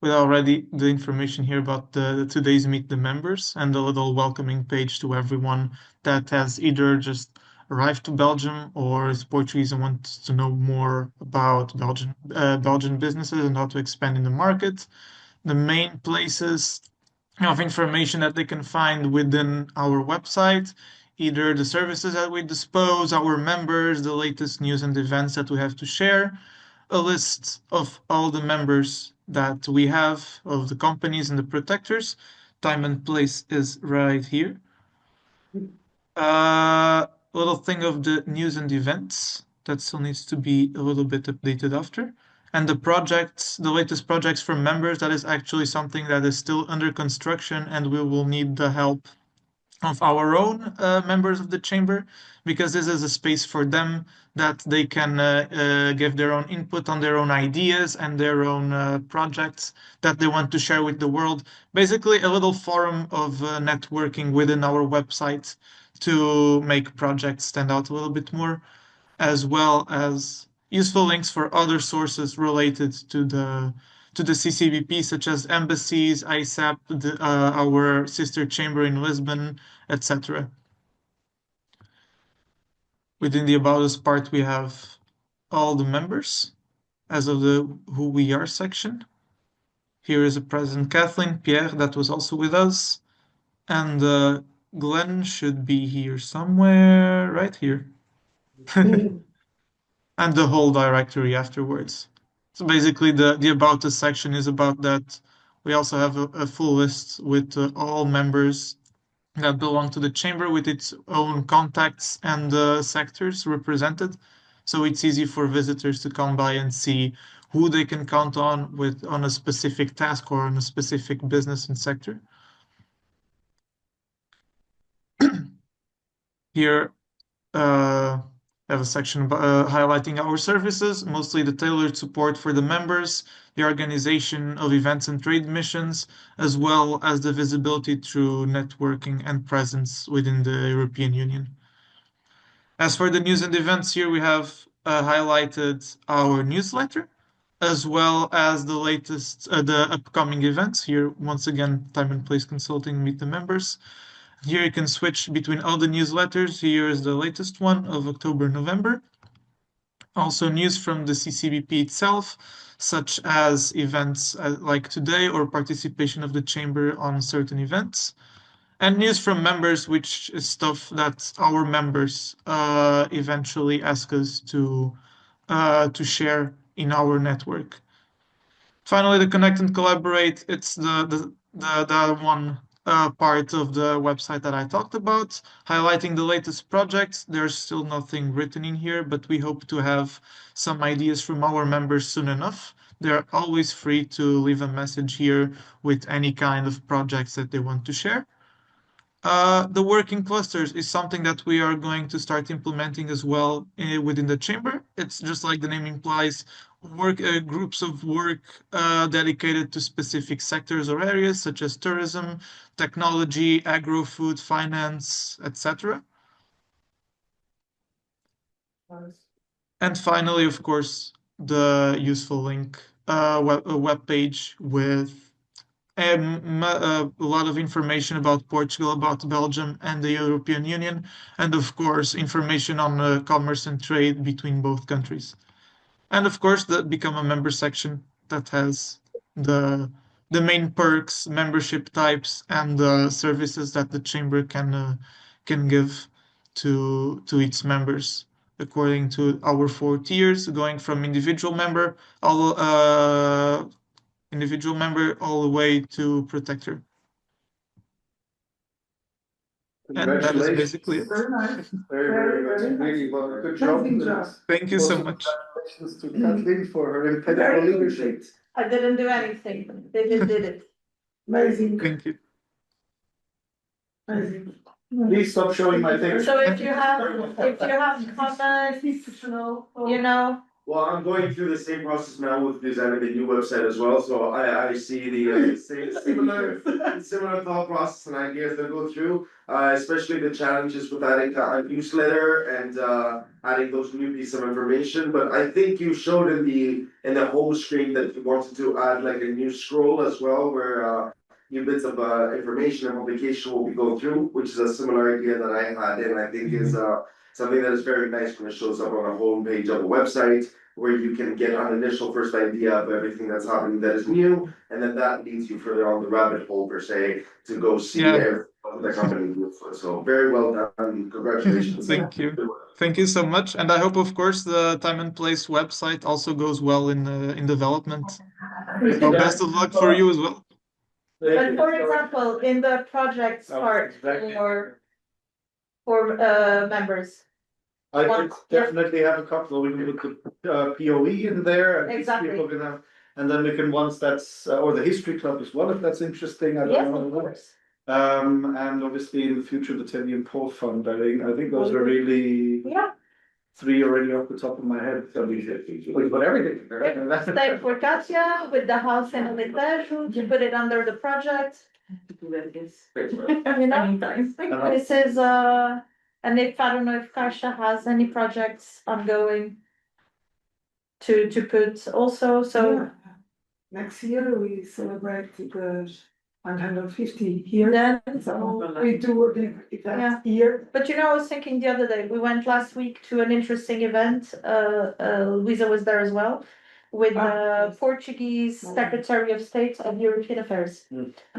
with already the information here about the today's Meet the Members and the little welcoming page to everyone that has either just arrived to Belgium or is Portuguese and wants to know more about Belgian businesses and how to expand in the market. The main places of information that they can find within our website, either the services that we dispose, our members, the latest news and events that we have to share, a list of all the members that we have, of the companies and the protectors. Time and place is right here. Little thing of the news and events that still needs to be a little bit updated after. And the projects, the latest projects from members, that is actually something that is still under construction, and we will need the help of our own members of the chamber, because this is a space for them that they can give their own input on their own ideas and their own projects that they want to share with the world. Basically, a little forum of networking within our website to make projects stand out a little bit more, as well as useful links for other sources related to the CCBP, such as embassies, 𝗙𝗂𝗂𝗿, our sister chamber in Lisbon, etc. Within the About Us part, we have all the members as of the Who We Are section. Here is a President Kathleen, Pierre, that was also with us, and Glenn should be here somewhere, right here. And the whole directory afterwards. So basically the About Us section is about that. We also have a full list with all members that belong to the chamber with its own contacts and sectors represented. So it's easy for visitors to come by and see who they can count on on a specific task or on a specific business and sector. Here, have a section highlighting our services, mostly the tailored support for the members, the organization of events and trade missions, as well as the visibility through networking and presence within the European Union. As for the news and events, here we have highlighted our newsletter, as well as the latest, the upcoming events. Here, once again, Time and Place Consulting, Meet the Members. Here you can switch between all the newsletters. Here is the latest one of October, November. Also news from the CCBP itself, such as events like today or participation of the chamber on certain events. And news from members, which is stuff that our members eventually ask us to share in our network. Finally, the Connect and Collaborate, it's the one part of the website that I talked about, highlighting the latest projects. There's still nothing written in here, but we hope to have some ideas from our members soon enough. They're always free to leave a message here with any kind of projects that they want to share. The working clusters is something that we are going to start implementing as well within the chamber. It's just like the name implies, groups of work dedicated to specific sectors or areas such as tourism, technology, agro-food, finance, etc. And finally, of course, the useful link, web page with a lot of information about Portugal, about Belgium and the European Union, and of course information on commerce and trade between both countries. And of course the Become a Member section that has the the main perks, membership types, and services that the chamber can give to its members according to our 4 tiers, going from individual member all the way to protector. And that is basically it. Very nice. Very good. Really well. Good job. Thank you so much. Congratulations to Kathleen for her incredible leadership. I didn't do anything. They just did it. Amazing. Thank you. Amazing. Please stop showing my things. So if you have comments, you know. Well, I'm going through the same process now with designing the new website as well, so I see the similar thought process and ideas that go through, especially the challenges with adding a newsletter and adding those new pieces of information. But I think you showed in the home screen that you wanted to add like a new scroll as well, where new bits of information and publication will be going through, which is a similar idea that I had, and I think is something that is very nice when it shows up on a homepage of a website, where you can get an initial first idea of everything that's happening that is new, and then that leads you further on the rabbit hole per se to go see everything the company does. So very well done. Congratulations. Thank you. Thank you so much. And I hope, of course, the Time and Place website also goes well in development. So best of luck for you as well. But for example, in the projects part for members. I could definitely have a couple. We can put the POE in there. And exactly. People can have, and then we can once that's or the history club as well if that's interesting. I don't know. Of course. And obviously in the future the 𝗀𝗄𝗄𝗀𝗃 fund. I think those are really 3 already off the top of my head. So we put everything there. 𝗙𝗄𝗃𝗏𝗄𝗏 with the house in 𝗀𝗏𝗏𝗏, you put it under the project. You know, this is and if I don't know if 𝗙𝗁 has any projects ongoing to put also. So next year we celebrate the 150 years. Then so we do a big event here. But you know, I was thinking the other day, we went last week to an interesting event. Louisa was there as well, with the Portuguese Secretary of State of European Affairs.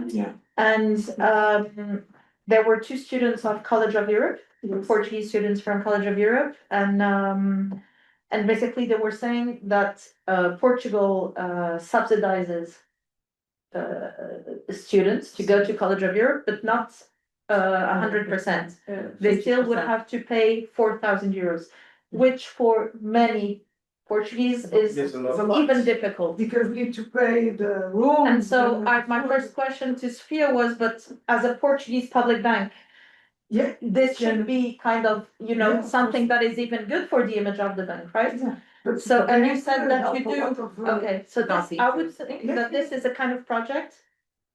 Yeah. And there were 2 students of College of Europe, Portuguese students from College of Europe, and basically they were saying that Portugal subsidizes students to go to College of Europe, but not 100%. They still would have to pay 4,000 euros, which for many Portuguese is even difficult. Because we need to pay the room. And so my first question to Sophia was, but as a Portuguese public bank, this should be kind of, you know, something that is even good for the image of the bank, right? But so, and you said that you do, okay, so this, I would think that this is a kind of project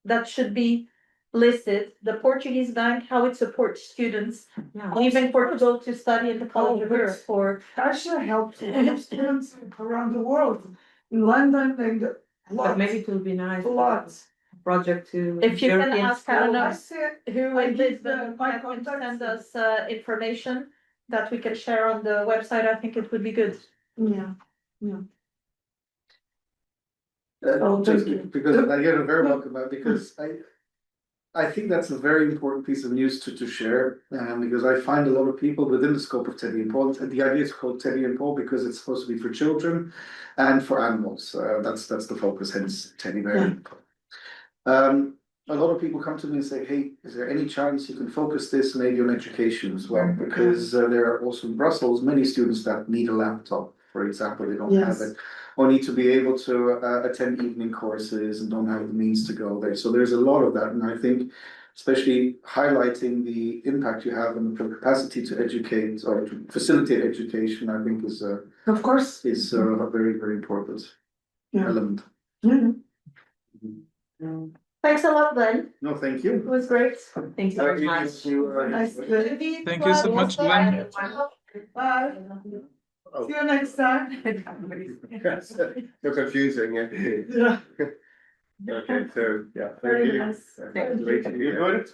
that should be listed, the Portuguese bank, how it supports students leaving Portugal to study in the College of Europe. Or 𝗙𝗁 helps students around the world, in London and But maybe it will be nice. lots. Project to. if you can ask, I don't know, I said, who I in give Lisbon my can contacts. send us information that we can share on the website, I think it would be good. Yeah. Just because I get a very welcome out because I think that's a very important piece of news to share, because I find a lot of people within the scope of 𝗀𝗄𝗄𝗏, and the idea is called 𝗀𝗀𝗄𝗏 because it's supposed to be for children and for animals. That's the focus, hence 𝗀𝗍𝗏. A lot of people come to me and say, hey, is there any chance you can focus this maybe on education as well? Because there are also in Brussels many students that need a laptop, for example, they don't have it, or need to be able to attend evening courses and don't have the means to go there. So there's a lot of that, and I think especially highlighting the impact you have on the capacity to educate or to facilitate education, I think is of course is a very, very important element. Thanks a lot, Glenn. No, thank you. It was great. Thank you very much. Nice Thank you so much, Glenn. Bye. See you next time. You're confusing. Yeah. Okay, so Very thank you. nice. Great to hear. You enjoyed it?